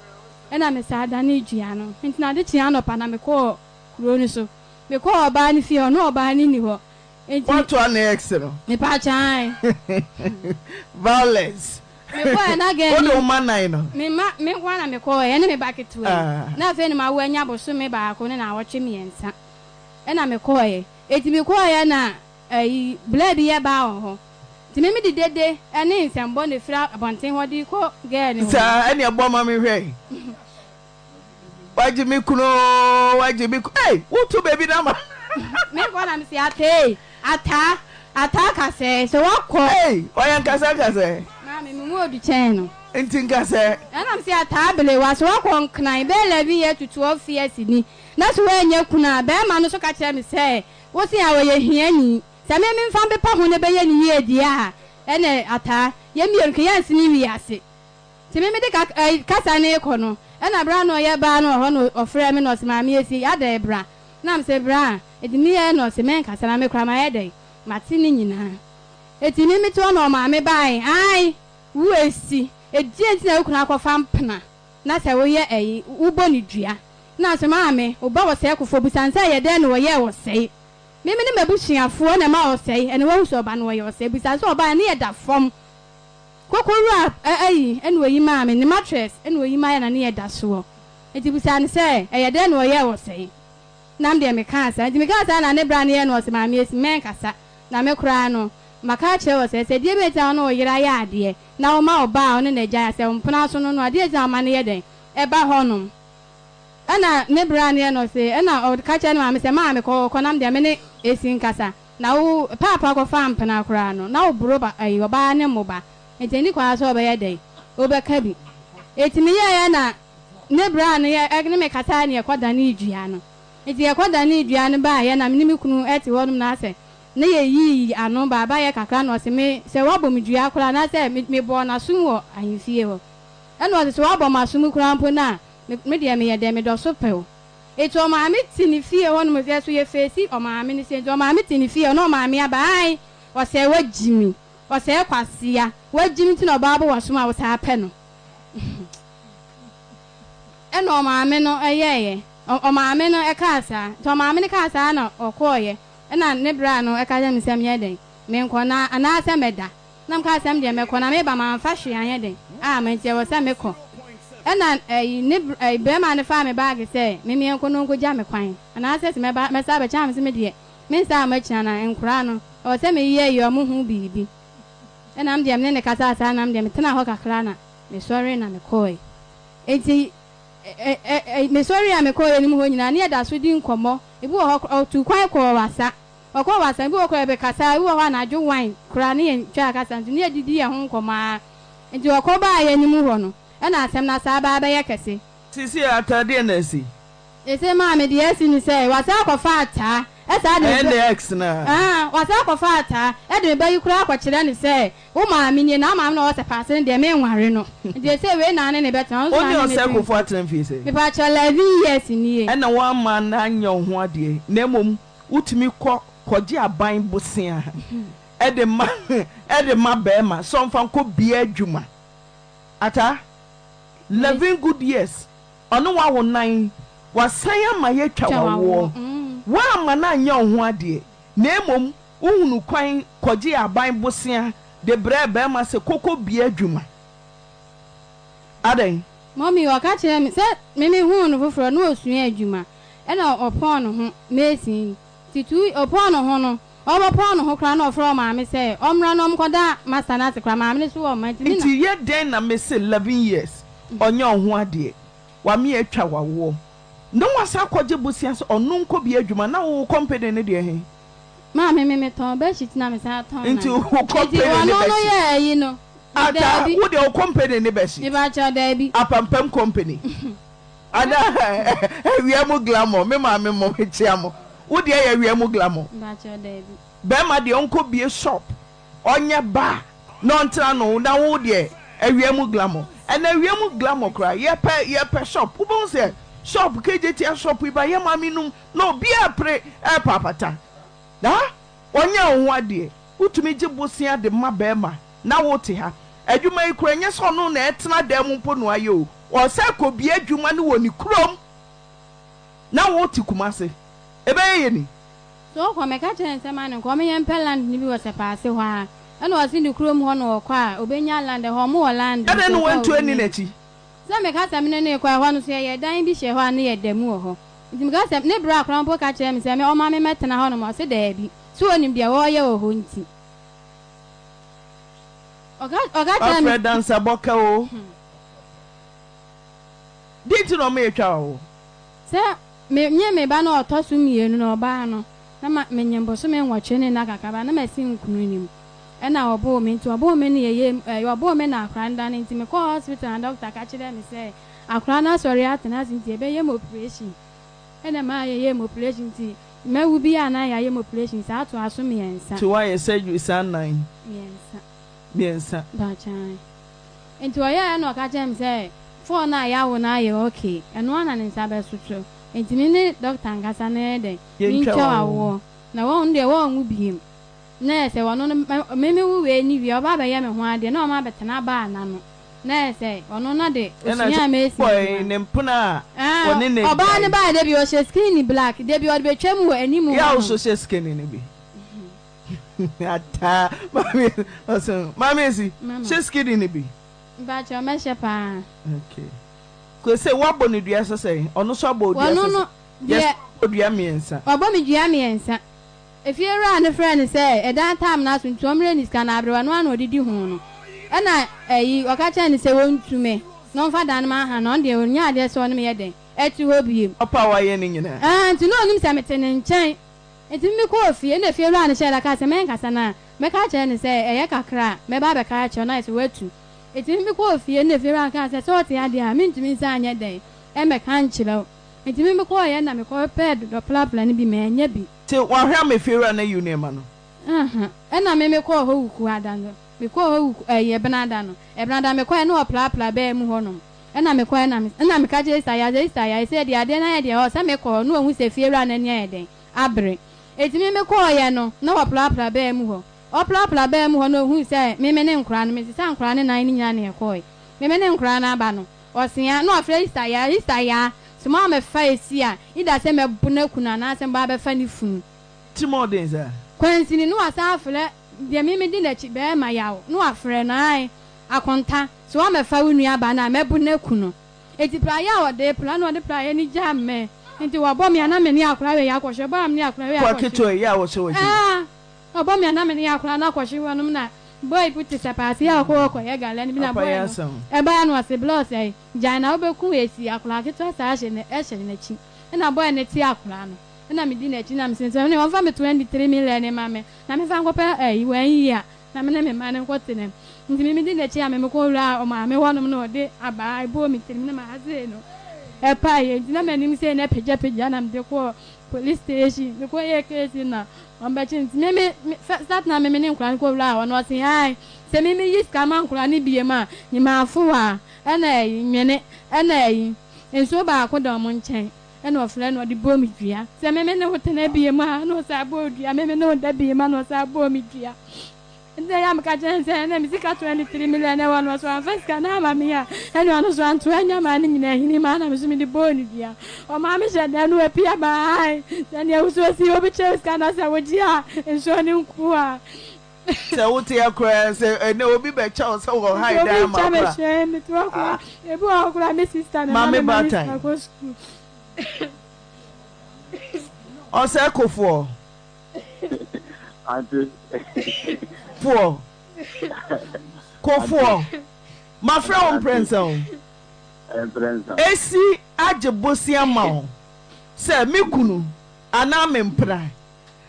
e na me sa da ni dua no nti na de tia no pa na me ko kuro ni so me ko oba ni fi no oba ni ho enti what one next no me pa chan violence me ko na ge what do man nine no me kwa na me ko e ne me ba ketu na fe ni ma wo anya bo so me ba ko ne na wo twe me ensa e na me ko e eti me ko ya na blood ye ba ho ti me di dede ene nsembo ne fra abonten ho di ko girl ni sa ene abo ma me hwe waji mi kuno hey wo to baby na ma me ko na me si ata ka se so wa ko hey oyan kasa na me mu odu chen no Intinga say, and I'm say a table was walk on Knain, Bell 11 years to 12 years in me. That's where you kuna bear man so catch me say, what's the hour you hear me? Some men found the pump when the bayan year, dear, and ata, Yemi and Kian Sini Yassi. To me, the Cassane Econo, and a brown or ya ban or framing or mammy, see, other bra. Nam say, bra, it's me and no cement, Cassame cry my headache, Martini in her. It's in me to no mammy by, aye, who see. A gent no can aqua fampana. Not a way a ubony drea. Now, some mammy, or Bob circle for Busansa, then or ye was say. Maybe the bushing a phone and mouse say, and also ban way or say, besides all by near that from Coco rap, and where you mammy in the mattress, and where you mind and near that so. It was an say, a then or ye was say. Nam dear Micasa, the Micasa and a brandy was my miss Mancasa, Namecrano. Macacha was a dear better no yaya dear. Now ma bound in the jazz and pronounce on no ideas on my day. Eba honum. Anna nebrania no say, and now old catcher no Mr. Mamma call Conam de Mene is in Casa. Now Papa go farm penacrano. Now broba a yobana moba. It's any class over a day. Over cabby. It's me Anna nebrania agneme Catania quadani Giano. It's a quadani Giano by and I'm Nimicunu at one nase. Nay ye are no baba yakan was me, say wabum diacra, and I said, me born a sumo, and you feel. And what is wabum a sumu crampona, media me a demidos pel. It's all my meeting if fear one with us your face, or my minister, or my meeting if fear no mammy by, or say what Jimmy, or say Quasia, what Jimmy to no barber was whom I was happen. And all my men or a yea, or my men or a casa, to my many casa or coye. And I never no academy some yeday. Men corner and I meda. Nam casam de mecona meba man fashion yeday. Ah, meant there was a meco. And then a bearman farm bag say, Mimi and Conungo Jammy Quine. And I says, my sabbath charms immediate. Miss Armachana and Crano, or send me ye your moon baby. And I'm the Amnene Casas and I'm the Metana Hoca Clana. Miss Sorry and I'm a coy. It's Miss Sorry, I'm a coy anymore, and near that swinging commo. It will to quite call us. Or call us and go because I will want to do wine, cranny and jackas and near the dear home comma. And you are called by any moron. And I am not Saba by Yakasi. Sisi atadienesi. They say, Mammy, the essence say, what's up of fata? As I and the ex now. Ah, what's up of fata? And the bay crack what you say. Oh, my minion, I'm not a person, the men were. They say, we're not any better. Only your circle for 10 feet. If 11 years in year. And a 1 man and your 1 day. Nemum, utimi kwaji aban bosia. Ede ma bema. Some fan could be a juma. Ata 11 good years. Ono wa 9 wasaya maye twa wo. Wa mana nya ho ade. Nemum uhunu kwan kwaji aban bosia de bre bema se koko bi adwuma. Aden. Mommy waka kire me se me hunu foforo no osua adwuma. E na opon no ho mesin. Titu opon no ho no. Obopon no ho kra na ofro maame se omra no mkoda master na se kra maame so o ma timi na. Nti ye den na me se 11 years. Onye ho ade. Wa me atwa wawo. No wasa kwaje bosia so onu nko bi adwuma na wo company ne de he. Maame me ton be shit na me sa ton. Nti wo company ne be. No ye yi no. Ada wo de wo company ne be shit. E ba cha da bi. Apampam company. Ada wiamu glamour me maame mo chiamo. Wo de ya wiamu glamour. Ba cha da bi. Be ma de onko bi shop. Onye ba. No ntra no na wo de wiamu glamour. And a wiamu glamour cry. Ye pe shop. Wo bon say shop KJT shop iba ye mami num no bia pre papata. Da? Onya ho ade. Utumi je bosia de ma be ma. Na wo te ha. Adwuma ikura nye so no na etena da mu mpo no ayo. O se ko bi adwuma ne woni krom. Na wo ti kumase. Ebe ye ni. So ko me ka chere nsema ne ko me yem Plctures ni bi wo se paase ho a. Na wo si ni krom ho no kwa obenya land ho mo land. Ade no wantu ani na chi. Se me ka se me ne kwa ho no so ye dan bi hye ho a ne ye damu ho. Nti me ka se ne bra kran po ka chere me se me o ma me metena ho no mo se da bi. So onim dia wo ye ho nti. Oga tell me dancer boka o. Diti no me twa o. Se me ba na otosu mienu na oba no. Na me nyembo so me nwotwe ne na kakaba na masin kunu nim. ɛna ɔbɔ me nti ɔbɔ me ne yeye ɔbɔ me na akra nda ne nti me kɔ hospital na doctor ka kyerɛ me sɛ akra na sɔre atena nti ebe yɛ operation ɛna ma yɛ operation nti mewu bi ana yɛ operation sa ato aso me yensa to why surgery san 9 yensa ba chan nti ɔyɛ na ɔka kyerɛ me sɛ for na yawo na yɛ okay ɛno ana ne nsa bɛ sotro nti me ne doctor ngasa na yɛ den ntwa awo na wɔn de wɔn wu biem na sɛ wɔn me wu we ni wi ɔba bɛ yɛ me ho ade na ɔma bɛtena ba ana no na sɛ ɔno na de osunya mesi boy ne mpuna oni ne ɔba ne ba de bi o she skin black de bi o de betwam wɔ animu ya o so she skin ne bi ata mami si she skin ne bi ba cha me she pa okay ko se wabo ne dua so sɛ ɔno so abo dua so no yes dua miensa ɔbɔ me dua miensa efiera ne friend sɛ ɛdan tam na so ntuomre ni ska na abrewa no ana odidi ho no ɛna ɛyi ɔka ne sɛ wontume no mfa dan ma ha no de onya ade sɛ ɔno me yɛ den ɛti hɔ biem papa wa yɛ ne nyina nti no onim sɛ mete ne nkyɛn nti me kɔ ofie na efiera ne hyɛ la ka sɛ men kasa na mɛka kyerɛ ne sɛ ɛyɛ kakra mɛba bɛka kyerɛ na sɛ watu nti me kɔ ofie na efiera ka sɛ ɔte ade a mentumi nsa anyɛ den ɛmɛka nkyerɛ nti me kɔ yɛ na me kɔ pɛ do plapla ne bi ma ɛnyɛ bi ti wa hwɛ me efiera na union ma no ɛna me kɔ hɔ wuku ada no me kɔ hɔ ɛyɛ benada no benada me kɔ na ɔplapla bɛɛ mu hɔ no ɛna me kɔ na me ka gye saya sɛ de ade na yɛ de ɔ sɛ me kɔ no ohu sɛ fiera na nya yɛ den abre etimi me kɔ yɛ no na ɔplapla bɛɛ mu hɔ ɔplapla bɛɛ mu hɔ no ohu sɛ me ne nkura no me sisa nkura ne nan ne nya ne kɔ me ne nkura na aba no ɔsia na ɔfrɛ saya suma me fa esi a ida sɛ me buna kuna na sɛ ba bɛ fa ni funu timodin za kwansini no asa afrɛ de me di na chi bɛɛ ma yawo no afrɛ na ai akonta so wa me fa wunu aba na me buna kuno eti pra ya ode pra no ode pra ya ni jamme nti wa bɔ me ana me ni akora we ya kɔhwɛ bɔ me ni akora we ya kɔhwɛ kito ya wo so wo ɔbɔ me ana me ni akora na kɔhwɛ wa no na boy puti sapasi ya kɔ ya gale ni na boy e ba no ase blouse ai jana obeku esi akora kito sa ahye ne ehye ne chi na boy ne ti akora no na me di na chi na me sɛ ne wɔn fa me 23 million ne ma me na me fa nkɔpɛ wan yi a na me ne me ma ne nkɔte ne nti me di na chi a me kɔ wura o ma me wɔnom na ɔde aba ibo me tirim na ma haze no e pa ye nti na me nim sɛ ne pagya na me de kɔ police station me kɔ ye case na on ba chi nti me start na me ne nkura kɔ wura ɔno ɔse ai sɛ me yi scam nkura ne bie ma ni ma afo a ɛna nwene ɛna yi nso ba akɔda mo nkyɛn ɛna ɔfrɛ no ɔde bɔ me dua sɛ me ne wotena bie ma na ɔsa bɔ dua me ne wotena bie ma na ɔsa bɔ me dua nti ya me ka kyɛn sɛ na me sika 23 million na wɔn so an first kana ma me ya ɛna ɔno so anto anya ma ne nyina hini ma na me so me de bɔ ne dua o ma me hyɛ dan no apia bye sɛ ne awuso si obi kyɛ sika na sɛ wogia nso ne nku a sɛ wote akora sɛ ne obi bɛ kyɛw sɛ wɔ high dan ma kora me hyɛ me to akora ebu akora me sister na me batai ɔsɛ kofoɔ Auntie foɔ kofoɔ mafrɛ wo mprɛnsa wo esi agye bosia ma wo sɛ me kunu anaa me mpra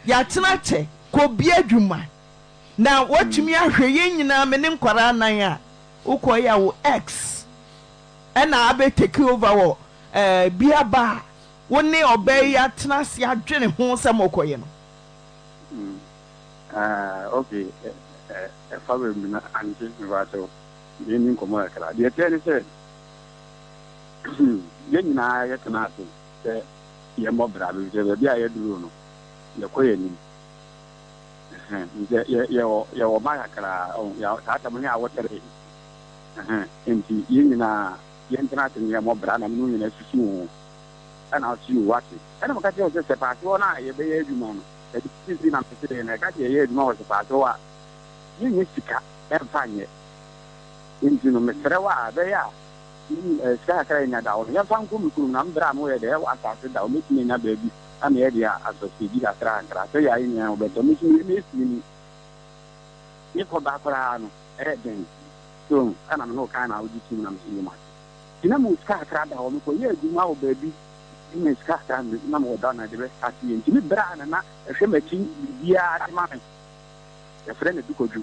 yɛatena kyɛ kɔbi adwuma na watumi ahwɛ yɛn nyinaa me ne nkwara anan a wokɔ yɛ wo x ɛna abɛ take over wɔ biaba wone ɔbɛ yi atena se adwene ho sɛ mɔkɔyɛ no okay fa be mi na Auntie me ba so ye ni nkɔmɔ akra de tɛ ne sɛ ye nyinaa yɛ tena ase sɛ ye mbɔ bra be sɛ bi a yɛ duro no yɛ kɔ yɛ nim yɛ wɔ ma akra ya ta mo ne a wɔtere enti ye nyinaa yɛ tena ase yɛ mbɔ bra na mo nyinaa sisi wo ana ɔsi wo ate ɛna mo ka kyerɛ sɛ paati wɔ na yɛ bɛyɛ adwuma no ɛdi na mpɛsɛ na ka yɛ adwuma wɔ sɛ paati wɔ a yɛnyɛ sika ɛmfa nyɛ nti no mesrɛ wɔ a bɛyɛ a sika kakra nya da wɔ no yɛmfa nkɔ me kurom na mbrɛ a moyɛ dɛ ɛwɔ asase da womɛtumi nya baabi ama yɛde a asɔsɛdi kakra nkra sɛ yɛ ayɛ nyina wobɛtɔ mɛtumi mɛsiri ni yɛkɔ baa koraa no ɛyɛ den so ɛna me ne wokaa na wogye tim na mesɛ ma nti na mo sika kakra da wɔ mekɔ yɛ adwuma wɔ baabi me sika kakra na mewɔ da na de bɛstate yɛ nti me brɛ a na ɛhwɛ m'akyi biribiaa de ma me yɛfrɛ no dukɔdwu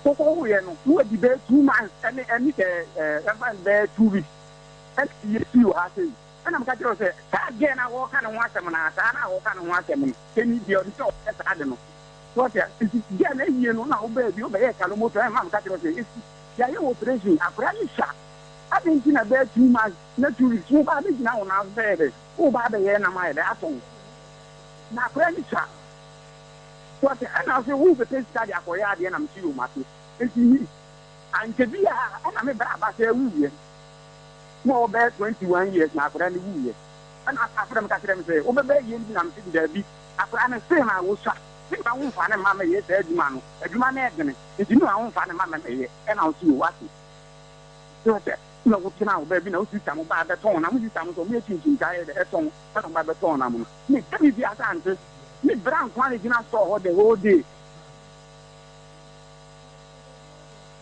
Koko we no, we di be 2 months and the 2 weeks. And you have to. And I'm catching say, again, I walk and watch them and I walk and watch them. Can you be on the top? I don't know. What is again, you know, now, baby, you better come over and I'm catching say, it's your operation. I probably shot. I think in a bed 2 months, not 2 weeks. Who bad is now on our bed? Who bad again? Am I that one? Now, probably shot. What and I say, who the place study for ya, and I'm sure, Matthew. It's me. And to be and I'm a bad say, more bad 21 years now for any year. And after them, Catherine say, oh, baby, you I'm sitting there. After I say, I was shot. Think I won't find a mamma yet, man. A man, if you know, I won't find a mamma yet, and I'll see you what. So, no, what's now, baby, no system by the tone. I'm using some making tired at home, but by the tone. I'm me, tell me the answer. Me brown quantity not saw the whole day.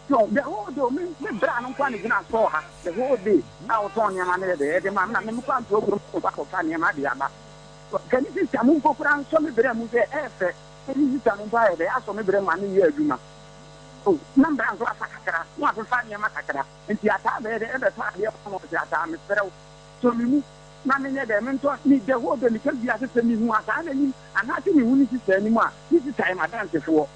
So the whole day, me brown quantity not saw her the whole day. I was on your man there, the man, I'm not to go back of Fanny Madia. Can you see some go around some of them with the air? Can you see some buy the ass on every money here, Juma? Oh, number of Sakara, not to find your massacre, and the attack there, the other part of the attack, Mr. So me. Mammy, the mentor need the whole day because you have to send me more time and not to me who needs to say anymore. This is time I dance for.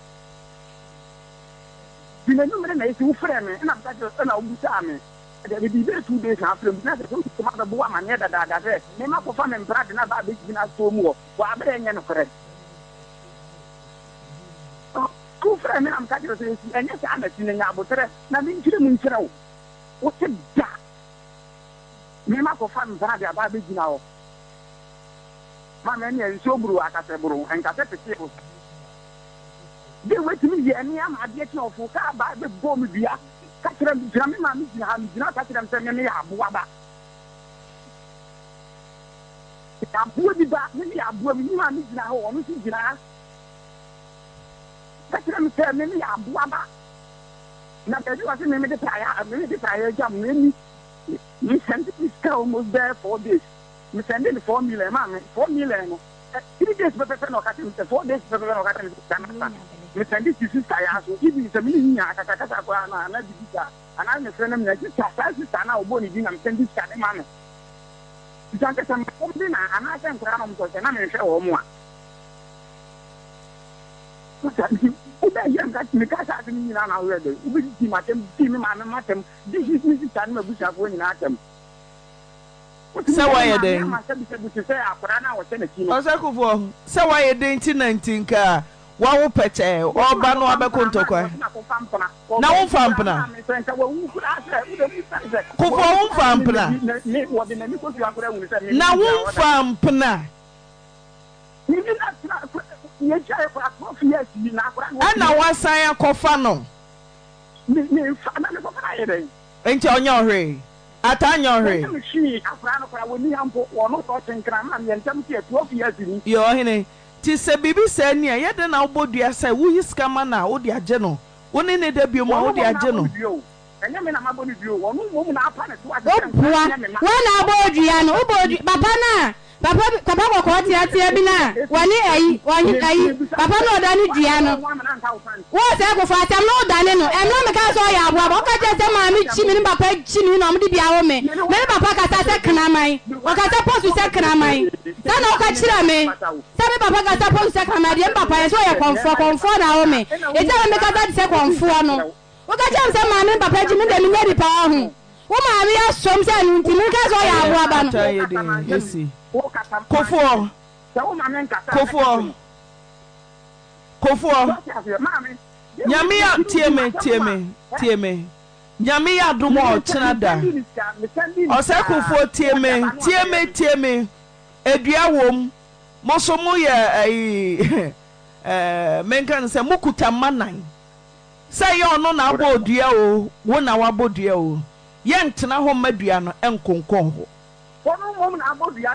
The number is too frame and I'm such an old time. There will be there 2 days after the come out of woman near that address. Name up of fun and pride and about this dinner so more. While bringing in a friend. Two friends, I'm catching and yes, I'm a singing about the rest. Nothing to the moon. What's a jack? Me ma ko fam brother about big now. Mama ni so buru akase buru en kase pete o. They wait me here ni am ade ti of ka ba be bom bia. Ka kira mi jira me ma mi jira ha mi jira ka kira me me ya boa ba. Ya boa bi ba me ya boa mi ma mi jira ho onu si jira. Ka kira mi se me ya boa ba. Na pe ju wa se me de prayer jam me you sent it almost there 4 days. You send in 4 million, mammy, 4 million. 3 days, but 4 days, you send it to sister. Give me some million, and I'm a friend of mine. Just now, Bonnie, I'm sending this kind of money. You can't get some dinner, and I can crown them because I'm a show more. I got me cat at me now already. We see my team, this is Mrs. Tan, which are going at them. So why are they? So why are they 19 car? Wow, Pete, or Bano Abaconto. Now, Fampana. Now, Fampana. And now, what's I cofano? Ain't on your ray. At on your ray. You're in tis a baby said near yet an albody. I say, who is coming now? Oh, dear general. One in a debut, more dear general. And I'm about you. One woman, I panic. One about you, Papa. Papa ko ti ati ebina wani ayi papa no dani diano wo se ko fa tam no dani no em no me ka so ya abo abo ka je se ma mi chi mi ni papa chi mi no me di bia wo me papa ka ta se kana mai o ka ta post se kana mai ta no ka chira me ta me papa ka ta post se kana mai de papa so ya konfo na wo me e ta me ka ta se konfo no o ka je se ma mi papa chi mi de mi nya di pa ho wo ma mi asom se nu ti mi ka so ya abo aba no yes Kofo. Nyamia tieme. Nyamia dumo chinada. Ose kofo tieme. Edua wom. Mosomo ye menkan se mukuta manan. Say yo no na abodua o, wo na wabodua o. Ye ntena ho madua no enkonkon ho.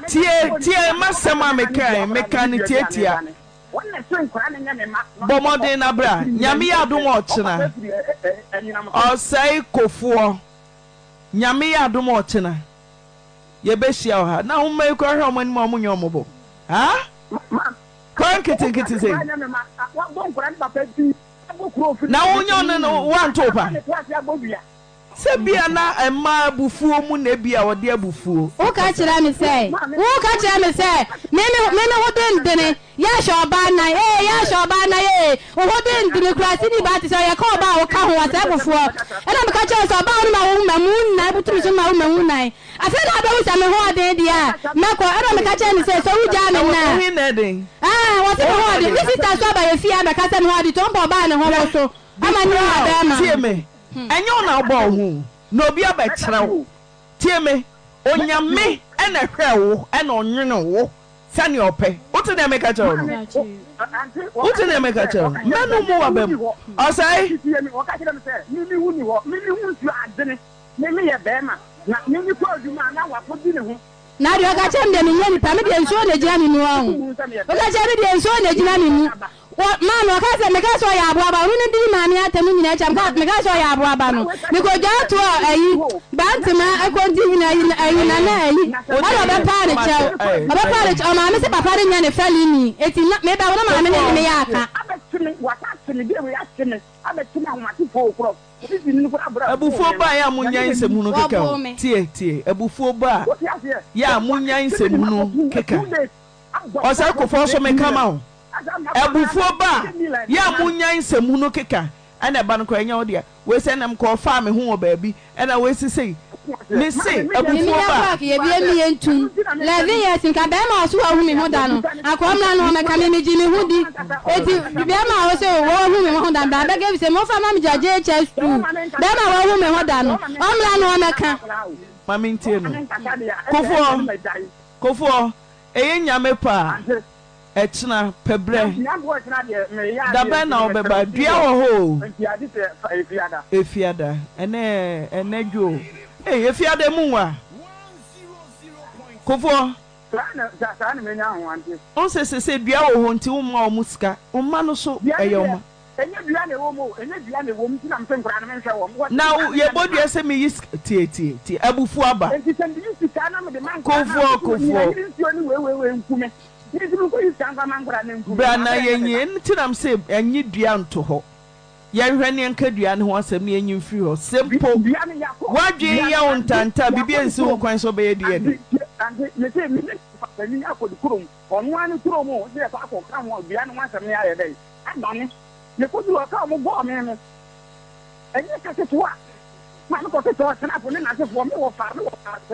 Tie masema mekani tietia bomode na bra nyame ya dum ochena osai kofuo nyame ya dum ochena ye behia ha na ho mai kwa hwe omani mo nyo mo bo ha kon kiti sei na wonyo no wan to pa se bia na ema bufuo mu na bia wode abufuo o ka kira me say me hodendene ya shoba na ya shoba na o hodendene klasi ni ba ti so ya ka oba o ka ho asa bufuo e na me ka kira so ba no ma mu na buturu so ma mu na afi na ba wusa me ho aden dia me ko e na me ka kira me say so wuja me na hin na den what me ho aden this is so ba ye fia me ka say me ho aden to mpo ba na ho so ama ni ba ma tie me enyo na obo hu no obi abekere wo tie me onyame ena hwe wo ena onwene wo sani ope wote na make a chawo wote na make a chawo menu mu wa bem osai o ka kire me say mi hu ni ho mi hu nsu adene mi ye bema na mi ko aduma na wa podi ne ho na dio ka chem de ni nyani pa me de nso na gina mi mu ahun o ka chem de nso na gina mi mu man o ka se me ka so ya abo aba ru ni di ma mi atemu nyina cham ka me ka so ya abo aba no me ko ja to ayi bantima akonti nyina ayi na na ayi o be pa ne chew o be pa ne chew ma me se papa de nya ne fali ni eti me ba wona ma me ne me ya aka abetumi watatumi de we atumi abetumi ahomati fo okro abufuo ba ya munya nsemu no keka tie abufuo ba ya munya nsemu no keka o se ko fo so me kama o abufuo ba ya munya nsemu no keka ana ba no ko enya wo dia we se nam ko fa me ho baabi ana we sisei me se abufuo ba ye bi emi entum 11 years nka be ma so ahu me ho da no akomra no me ka me ji me ho di eti be ma wo se wo hu me ho da ba be ge se mo fa ma me jaje chest be ma wo hu me ho da no omra no me ka ma me ntie no kofo eye nyame pa echna pebre dabe na obeba dua wo ho efiada ene dwo efiada mu wa kofo sa na menya ho ante on se dua wo ho nti wo ma o musika o ma no so eyoma enye dua na wo mo enye dua na wo mti na mpe nkura na menhwe wo na ye bodua se me yis tie abufu aba enti se ndi sika na me de man kofo we nkume Brana yenye ntinam se enyi dua nto ho yehwe ne nka dua ne ho asem ne enyi mfiri ho sempo wadwe ya wontanta bibia nsi ho kwan so be ye dua ni me se me fa ni akodi kurom onu ani kurom o se fa akọ ka ho dua ne ho asem ne aye dai adane me ko du ka mo go me me enyi ka ketua ma me ko ketua sana po ne na se fo me wo fa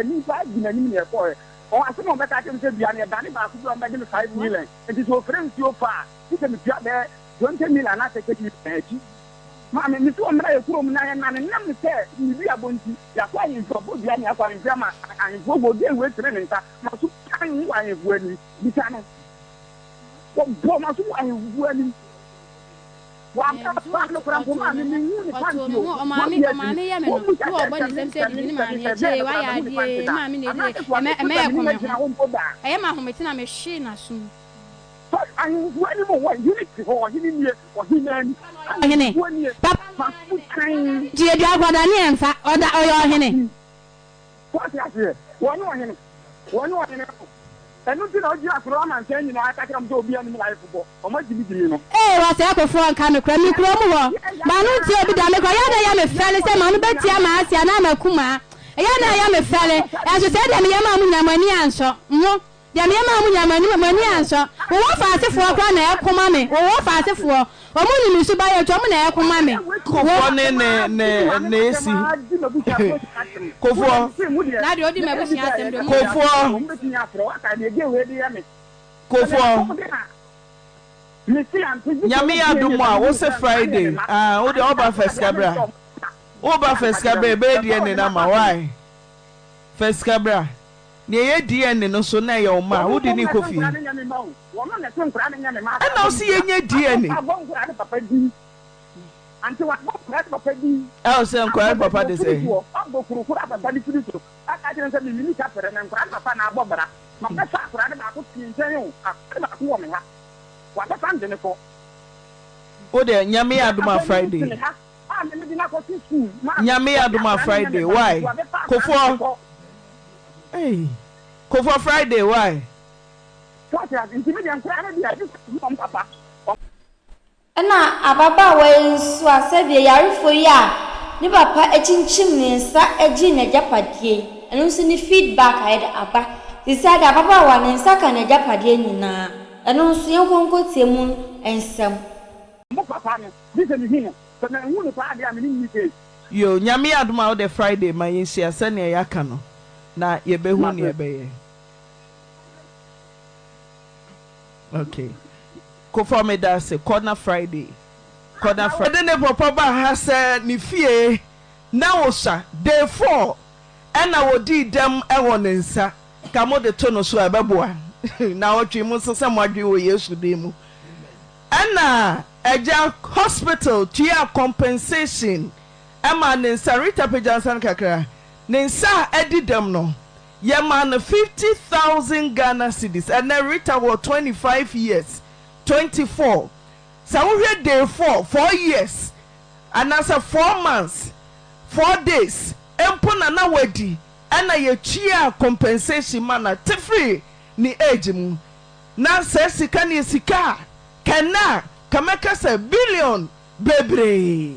ni fa gina ni ne ko o asemo be ka kem se bia ne dani ba ku do mba gine 5 million enti so friends yo fa ti se me bia be 20 million na take it eji ma me so mra e kuro mu na ye na ne nam se ni bia bonti ya kwa yin so bo bia ne akwa yin ma an so bo de we tre ne nta ma so kan wa yin bu ani bi ta no bo ma so wa yin bu ani wa pa no kra ko ma ni ni kan yo o ma mi ya me no wo bo ni sem se di ni ma mi e je wa ya die ma mi ne di me ya ko me ho e ma ho me tina me hwe na so an bu ani mo wa unity ho ni ni o hi na ni hene papa di e agwada ni emfa oda oyo hene what ya se woni o hene enu ti na oji akro ama nse nyina aka kram do obi ani mi life bo o ma jimi no wa se akofo nka no kra mi kro mu ho ba no ti obi da me ko ya na ya me fele se ma no betia ma asia na makuma ya na ya me fele ya so se da me ya ma mu nyamani anso no ya me ma mu nyamani mani anso wo fa asefo akra na ekoma me wo fa asefo o mu ni mi su ba ye to mu na ekoma me kofo ne esi kofo na de odi me bu sia asem do kofo nyame adum a wo se Friday wo de oba first cabra be die ne na ma why first cabra ne ye die ne no so na ye o ma wo de ni kofi ana o si ye nye die ne anti wa papa di se nkwa papa de say kuru papa di firi aka jere se mi ni ka pere na nkwa papa na agbobara ma pe sa akura de ba ko tinjen o ba ko wo me ha wa papa ndene ko o de nyame aduma Friday nyame aduma Friday why kofo Friday why what ya intimidian kwa na dia just papa na ababa wa nso asebia yarefo ya ni papa echinchim ne nsa agi na japadie eno nso ni feedback ayeda aba disa da ababa wa ne nsa ka na japadie nyina eno nso yenkonko tiemu ensem mo papa ne dise ni hino so na hu ni pa dia me ni ke yo nyame adoma o the Friday ma yensia se ne yaka no na yebehu ne ebeye okay Kofo me da se corner Friday ne papa ba ha se ni fie na wosa day 4 ena wodi dem ewo ne nsa ka mo de to no so abeboa na otwe mu so se mo adwe wo Yesu de mu ena eja hospital tia compensation ema ne nsa Rita Pejansan kakra ne nsa edi dem no ye man 50,000 Ghana cedis and then Rita was 25 years 24 so we day 4 years and as a 4 months 4 days empona na wadi ana ye chia compensation mana tifree ni age mu na se sika ni sika kana kameka se billion bebre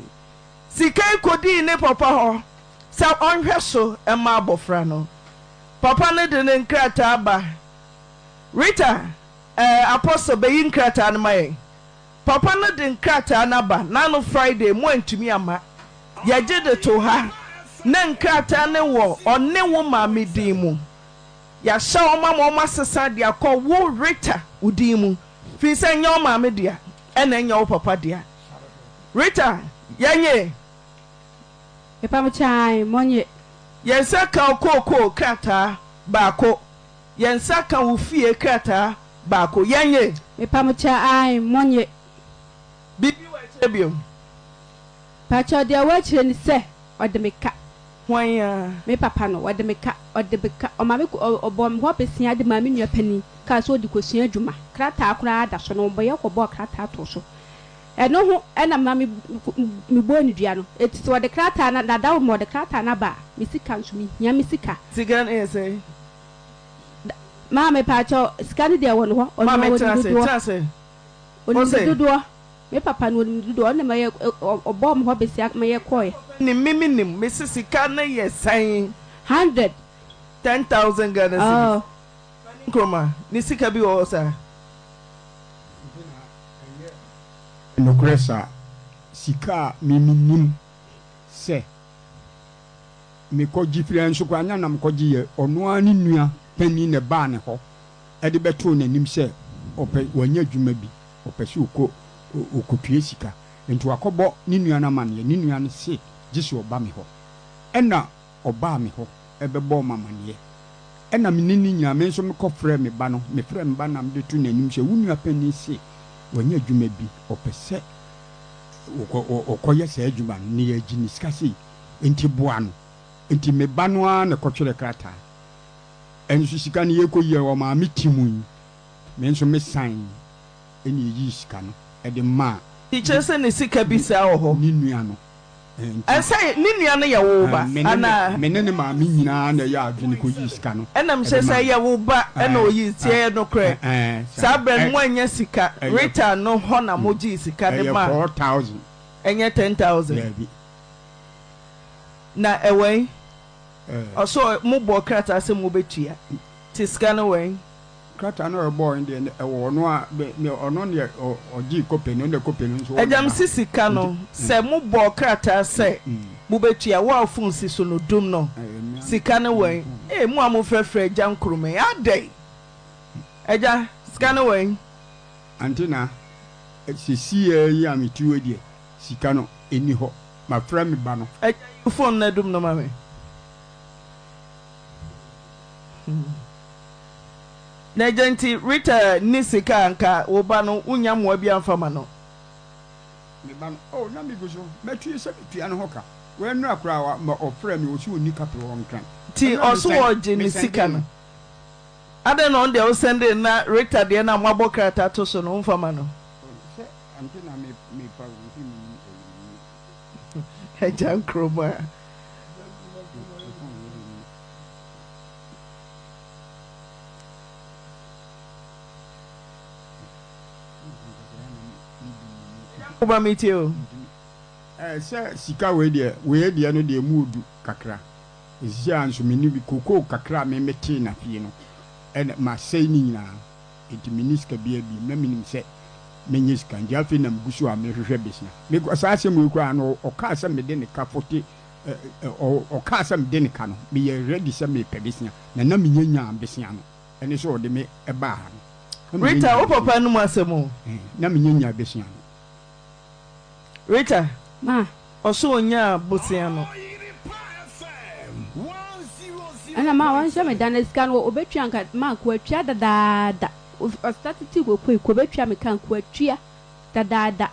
sika kodi ne papa ho sa onhwe so ema abofra no papa ne de ne nkrata aba Rita apostle be nkrata na mai papa ne de nkrata na ba na no Friday mo antumi ama ya je de to ha na nkrata ne wo onne wo ma medin mu ya sha o ma sesa de akọ wo Rita udin mu fi se nya o ma me dia e na nya o papa dia Rita yanye Epa mo chai monye yensa ka okoko krata baako yensa ka wo fie krata baako yanye Epa mo chai monye bibi wa chebiom Pacho dia wa chire ni se odemeka wanya me papa no odemeka o ma me obom ho pesia de ma me nua pani ka so di kosua adwuma krata akura da so no boye ko bo krata to so eno ho ena ma me bo ni dua no etiti wo de krata na da mo de krata na ba me sika nso me hia me sika sigan ese ma me pacho sika ni de wo no ho o ma wo trase dudu me papa no dudu o na ma ye obom ho besia ma ye koy ni miminim me sika na ye san 10,000 Ghana cedis kroma ni sika bi wo sa no kresa sika miminim se me koji fire nso kwa nya na mkoji ye ono ani nua pani ne ba ne ho e de beto nanim se ope wanya dwuma bi ope se okotue sika enti akobo ni nua na mane ni nua ne se gisi oba me ho ena oba me ho ebebo mamane ena menini nya me nso me kofre me ba no me frɛ me ba na me de to nanim se wunua pani se wanya dwuma bi opese okoye se adwuma ni ya gini skasi enti boa no enti me ba no a na kotwere krata enso sika ne yekoye o ma metimu me nso me sign eni yi sika no e de ma teacher se ne sika bi sa ho ni nua no say ni nua no ye wo ba ana menene ma me nyina na ya adwene ko yi sika no enam se say ye wo ba ena oyi tie no kre sa bra mo anya sika Rita no ho na moji sika de ma 4,000 enye 10,000 na ewe also mo bo krata se mo betua ti sika no we krata no ebo inde ewo no a me ono ne oji kopeni ne kopeni so ejam sisika no se mo bo krata se mo betua wa ofun si so no dum no sika no we mo am frefre ejam krume adai eja sika no we antina sisi yi amitu we die sika no eni ho ma fra me ba no eja phone na dum no ma me na janti Rita ni sika nka wo ba no unya mo bi amfama no me ba no oh na me go so metu se metua no hoka we nu akura wa ma ofra me wo si oni kapre won kan ti oso wo je ni sika no ade no de o send na Rita de na mo abokrata to so no mfama no se anti na me pa wo fi mi ejan kroma Oba meet you. Sir, Sika we dear no de mood kakra. Is Jan so many cocoa kakra me metina piano. And my saying now, it miniska be meaning set. Menis can Jaffin and Busua me business. Because I say we cry or cast me den a 40 or cast some denicano. Be a ready semi pedicina. Nanaminia Bessiano. And it's all they make a bar. Rita, oh papa no masemo. Naminia Bessiano. Rita, ma. Also nya Bosiano. And a man once me done a scan or obetrank man quit da. Or started to go quick, Quebetra me can quit tria da.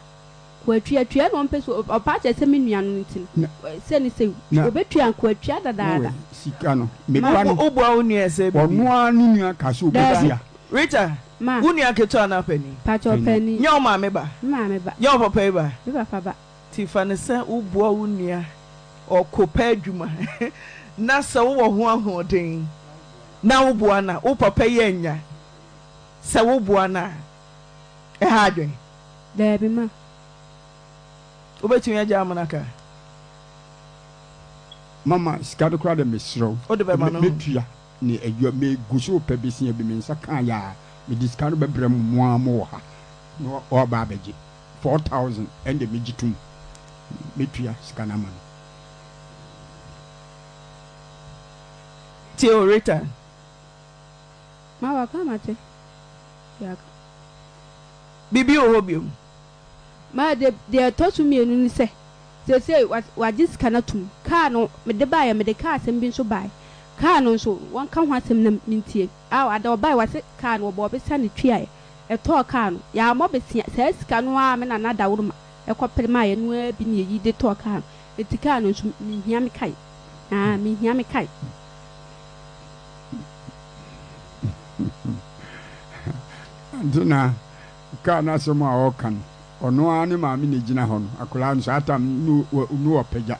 Quetria tria one person or part as a minion. Send it say, Obetria and quetria da. Sicano, me Obo near say, one in your castle. Rita, ma, Unia Ketana penny. Patch or penny. Your mamma, your papa, Papa. Tiffany said, Ubo Unia or Copeduma. Nasa one hoarding. Now, Buana, O papa yenya. Sawo buana e hadwen there be ma obetumi agya manaka mama skado kra de mesro o de be ma no metua ni adwa me guso pa besia bi me nsa kan ya me diskano be brem mo ha no o ba beji 4000 and the mejitum metua skana man theoreta ma wa kamate yak bibi o hobium ma de totu mi enu ni se wa just kanatum ka no me de ba ya me de ka asem bi so bai ka no so won ka ho asem na mintie a wa da bai wa se ka no bo be sa ne twia e to ka no ya mo be sia se sika no a me na da wuruma e ko pere ma ye no bi ne yi de to ka e ti ka no so mi hia me kai mi hia me kai Duna kana sema okan ono ani ma mi ne gina ho no akola nso atam nu opagya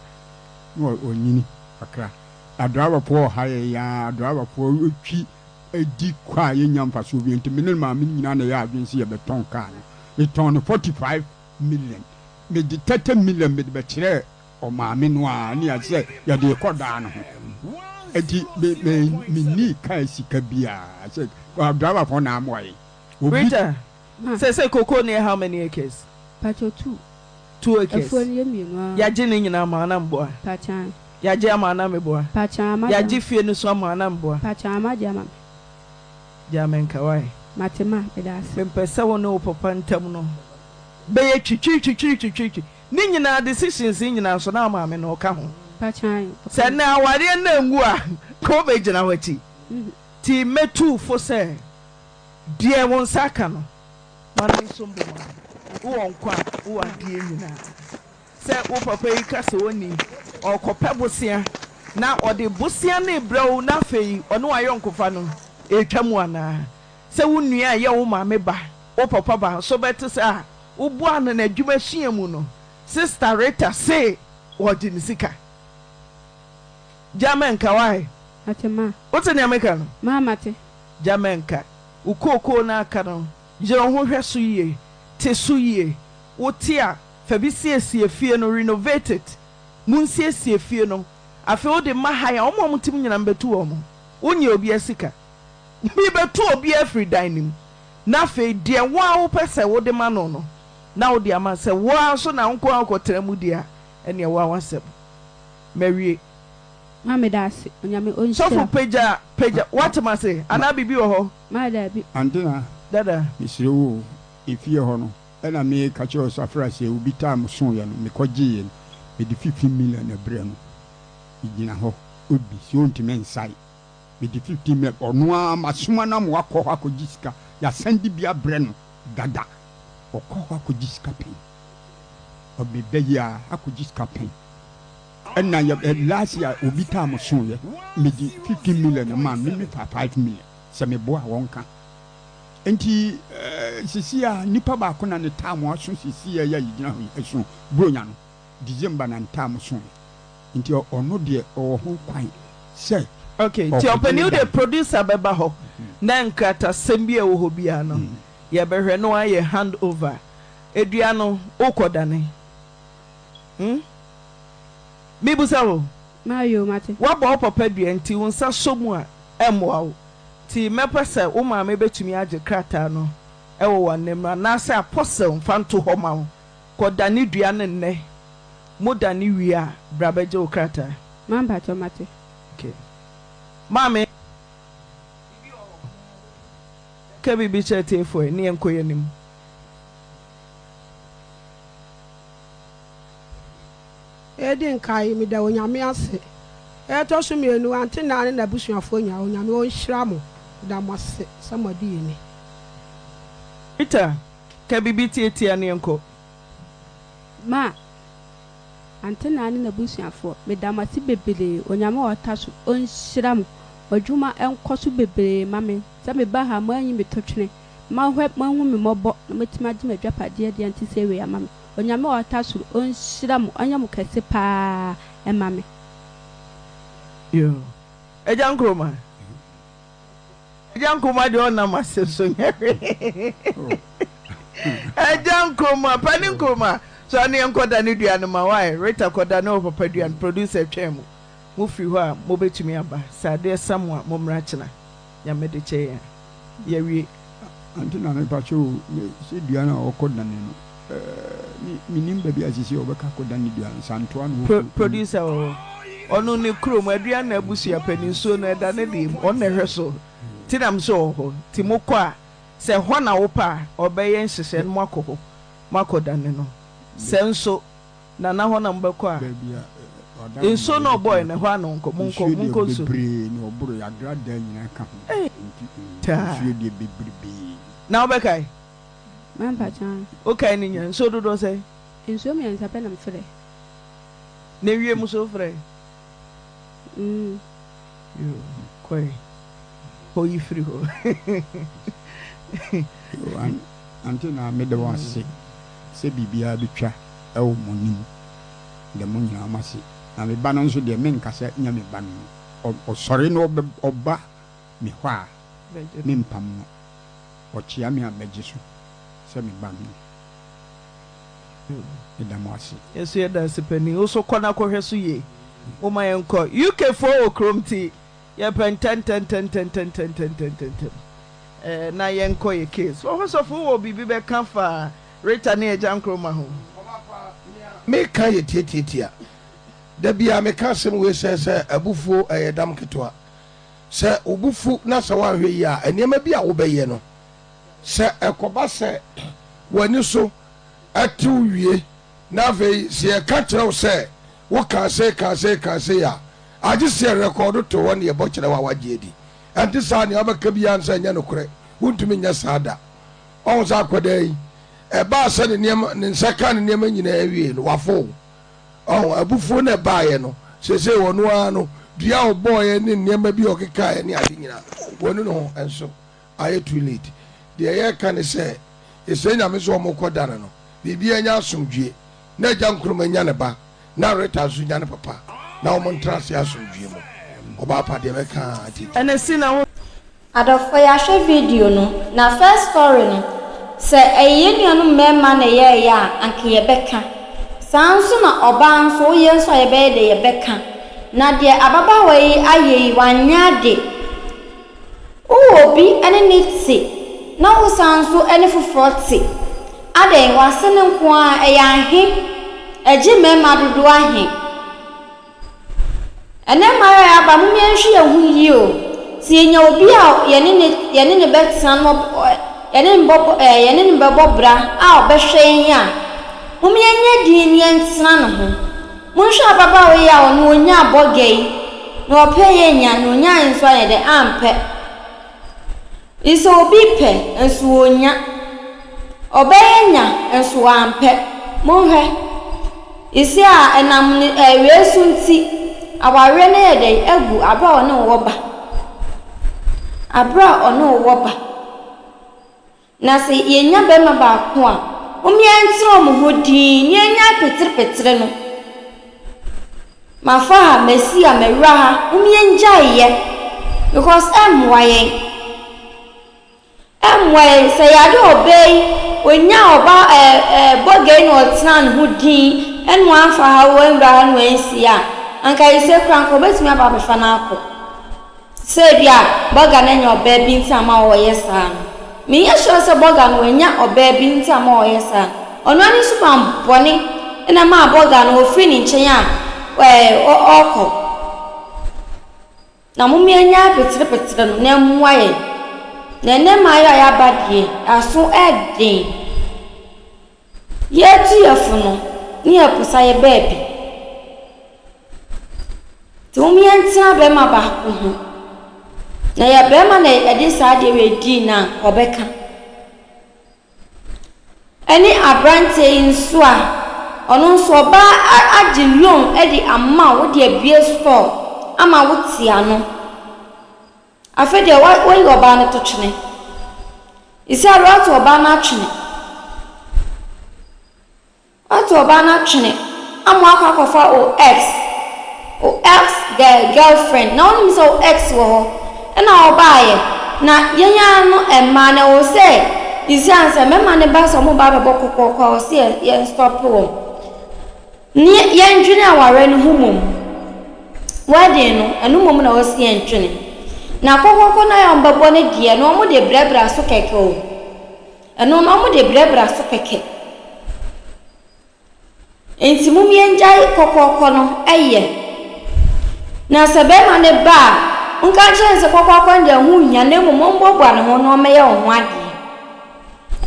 no onyini akra adrawa po ha ya adrawa po twi edi kwa ye nyamfa so bi ntimi ne ma mi nyina na ya adwensi ye beton ka no beton 45 million me di 30 million me be kire o ma mi no a ni ase ya de koda no edi me ni kai sika bia ase adrawa po na amoy Rita, say cocoa near how many acres? Pacho 2 acres. Ya jini na mana mboa. Pacha. Ya jama na meboa. Pacha ma. Ya jifie no so mana mboa. Pacha ma jama. Jamen kawai. Matema edas. Mempesa wo no papa ntam no. Be ye twitwi. Ni nyina decisions nyina so na ma me no ka ho. Pacha. Se na aware na ngu a ko be gina wati. Ti metu fo se deɛ won saka no mana nsombo ma wo nkwa wo adie nyina sɛ wo papa yi ka sɛ woni ɔkɔpɛ bosia na ɔde bosia ne brɛw na afei ɔno ayɔ nkofa no etwamu ana sɛ wo nua yɛ wo maame ba wo papa ba so bɛte sɛ a wo bua no na adwuma hia mu no sister Rita say wɔde ne sika Jamenka why atema wote ne ameka no mama te Jamenka ukoko na aka no je ho hwɛ so yie te so yie wote a fa bi siesie fie no renovated mun siesie fie no afi wo de mahaya omo mutim nyina mbetu wo mo wonye obi asika bi betu obi every dining na fe de wo pese wo de ma no na wo de ama se wo so na nko akotra mu dia ene wo awasem mawie mama dasi onyame onse so for peja what am I say ana bibi wo ho ma da bi antina dada misire wo efie ho no ena me ka che o safra se obi tam so ye no me kogye ye me di 15 million na bre no igina ho obi si on time nsai me di 15 million ono a masoma na mo akọ akọgye sika ya sandi bia bre no dada okọ akọgye sika pe obi be ya akọgye sika pe ena ya last year obi tam so ye me di 15 million na ma me 5 million se me bo a wonka enti sisi a nipa ba ko na ne tam aso sisi ya yigina ho aso bronya no December na tam so enti ono de o ho kwan se okay ti openu the producer beba ho na nkata sembia wo ho bia no ye behwe no aye hand over Eduano okodane. Mibusawo. Mayo mate. Wabo papa dua nti wonsa somu a emwa. Ti mepese wo ma me betumi age krata no. Ewo wanem na se apostle mfanto ho ma wo. Kodane dua ne nne. Modane wi a brabeje wo krata. Mamba tomate. Okay. Mame. Ke bibi chete fo ni enkoye nim. Edin kai mi da onyame ase. Eto so mienu ante na ne na busuafo nya onyame on hyira mo da mase samadi ni. Peter, ke bibi tietia ne enko. Ma ante na ne na busuafo me da mase bebele onyame otaso on hyira mo. Odwuma enkoso bebele mame. Sa me ba ha manyi me totwene. Ma hwe manhu me mobo na metima gye madwapade de ante sewe ya mame. Onyame otaso on hyira mo anyam kese pa mame. Yo. Ejankroma. Ejankroma de ona maseso nyere. Ejankroma, paninkroma. So ani enkoda ni dua no ma why? Rita koda no papa dua producer twem. Mo fi ho a mo betumi aba. Sade samwa mo mrachina. Ya mede che ya. Ya wi. Anti na me pacho se dua na okoda ne no. Minim baby asisi obeka koda ni dua santoa no. Producer ono ne krom adua na abusia paninso no eda ne dim on na hweso tinam so ho timokọ a se ho na wo pa obeye nhyehyɛ no makoho makoda ne no senso na ho na mbekọ a enso no boy na ho ano monko so ni oburo ya grada nyina ka ho ta de bebrebe na obekai Mamba chan okay ni nyan so dodo say enso mi ansa pe na mfre na wie mu so frɛ yo koi hoyi free ho anti na me de wase se bibia betwa ewo monim de mo nyina amase na me ba no nso de me nkasa nya me ba no osori no oba me hwa a me mpam no ochia me abeje so se me ba no ida mo ase yesu yeda sepani o so kona kohwe so ye o ma yenko UK for okromti ye pen 10 na yenko ye case o so fu wo bibi be kan fa Rita ne ejankroma ho me kan ye tietietia da bia me kan sem we se abufuo dam ketwa se obufu na se wan hwe yi a enema bia wo be ye no se ekoba se wani so atu wie na ve se ka kire se wo ka se ya agi se record to won ye bo kire wa waje di enti sa ne obaka bia nsa nya no kure wuntumi nya sada on sa akoda yi ba se ne niam ne nsaka ne niam nyina awie no wafo abufuo na ba ye no se wono ano dua oboye ne niam bi okeka ye ne ade nyina wonu no enso aye too late de ye kan se nya me so mo koda no bibia nya asomdwie na jankroma nya ne ba na Rita su nya ne papa na o montrase asomdwie mo oba pa de be kan ati ene si na wo adofo ya hwe video no na first story no se eye nuanu mema na ye ya anke ye beka sanso na oba nso ye nso ye be de ye beka na de ababa wei aye wanya de obi ene nitsi na wo sanso ene fufroti ade wasene nko a eya he eji mema dodo ahe ene mara ya ba mu mienhwe ye hu yi o ti enya obi a ye ne betan no ye ne mbebo bra a obehwe ya mu mienye di ni entsana no ho munhwe ababa we ya ono onya abogei na ope ye nya no onya enso ye de ampe iso obi pe enso onya obenya enso ampe monhwe isi a enam ewesu nti aware na ye de agu aba ono wo ba abra ono wo ba na se yenya bema ba ko a omiantro mo hodi ni enya petre no mafa ha mesi a mewra ha omienja ye because emwaye se ya de obey onya oba boga no otran ho din enu afa ha wo nwura no ensia anka ise kranko betumi aba befa na akọ se bia boga na nya oba bi ntama wo yesa me ya sure se boga no nya oba bi ntama wo yesa ono ani supan boni ena ma boga no ofri ni nchen a okọ na mummy anya petire no na muaye na ne maya ya badie aso edin ye ti afuno ni epusa ye baby ti mummy antia be ma ba ko ho na ya be ma na edi sa de we di na obeka ani abrante nso a ono nso ba agilion edi ama wo de abie store ama wo tia no afede wo yoba na to twene isi aroto oba na twene ato oba na twene amu akakofa ex girlfriend na onu so ex wo na obaye na yenya no emma na wo say isi anse mema ne ba so mo ba bokokoko wo say ye stop wo ni ye ndwene aware no humum wade no enu mom na wo say ye ndwene na kokoko na ya mbabo ne die no mo de brebra so keke o eno no mo de brebra so keke enti mum ye njai kokoko no eye na sebe ma ne ba nka chense kokoko nde hu nya ne mo mbabo ne ho no me ye ho ade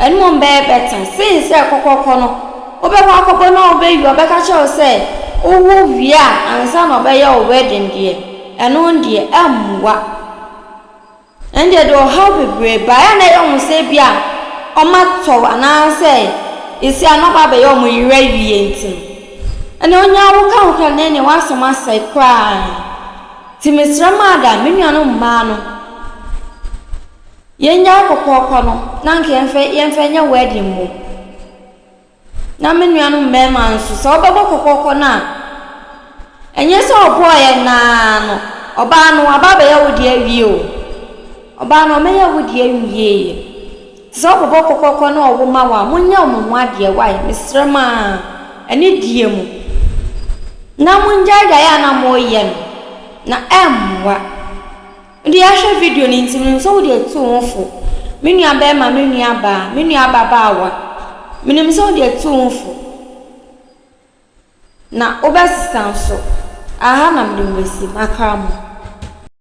enu mo be better since kokoko no obekwa akobo na obeyi obeka che o say owo wia ansa na obe ye o wedding die eno ndie amwa ende do how be ba na yo say bia o ma to ana say isi anoba be yo mo yire wie ntim ene onya wo ka wo na ne wasoma sai kwa ti misra mada menua mma no yenya kokoko no na nke yemfe nya wedding mu na menua no mmema nso so obebo kokoko na enye so oboye na no oba no aba be ya wo de awie o oba no me ya wo de awie so obebo kokoko na owo ma wa munya omumu ade wai misrema ene die mu na munja ga ya na moye na emwa ndi ahwe video ni ntim so wo de tu wofo menua be ma menua ba wa minim so de tu wofo na obesisanso aha na mdimwesi makamu.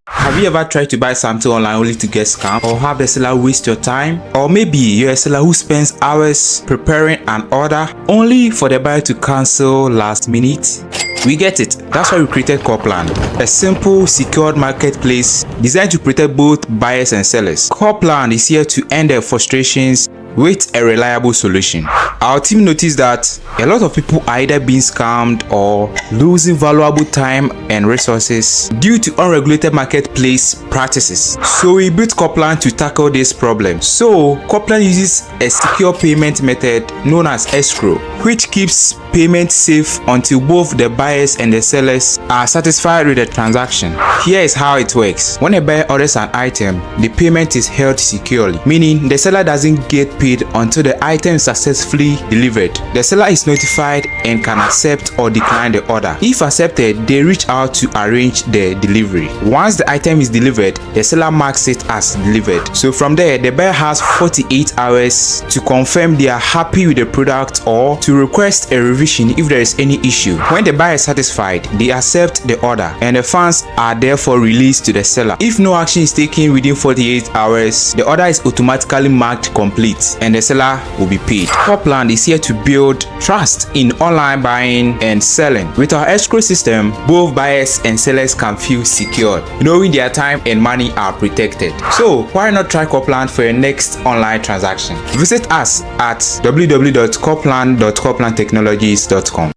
Have you ever tried to buy something online only to get scammed, or have the seller waste your time? Or maybe you're a seller who spends hours preparing an order only for the buyer to cancel last minute? We get it. That's why we created Complanant, a simple, secured marketplace designed to protect both buyers and sellers. Complanant is here to end their frustrations with a reliable solution. Our team noticed that a lot of people are either being scammed or losing valuable time and resources due to unregulated marketplace practices. So we built Complanant to tackle this problem. So Complanant uses a secure payment method known as escrow, which keeps payment safe until both the buyers and the sellers are satisfied with the transaction. Here is how it works. When a buyer orders an item, the payment is held securely, meaning the seller doesn't get paid until the item is successfully delivered. The seller is notified and can accept or decline the order. If accepted, they reach out to arrange the delivery. Once the item is delivered, the seller marks it as delivered. So from there, the buyer has 48 hours to confirm they are happy with the product or to request a revision if there is any issue. When the buyer is satisfied, they accept the order and the funds are therefore released to the seller. If no action is taken within 48 hours, the order is automatically marked complete and the seller will be paid. Complanant is here to build trust in online buying and selling. With our escrow system, both buyers and sellers can feel secured, knowing their time and money are protected. So why not try Complanant for your next online transaction? Visit us at www.complanant.complananttechnologies.com.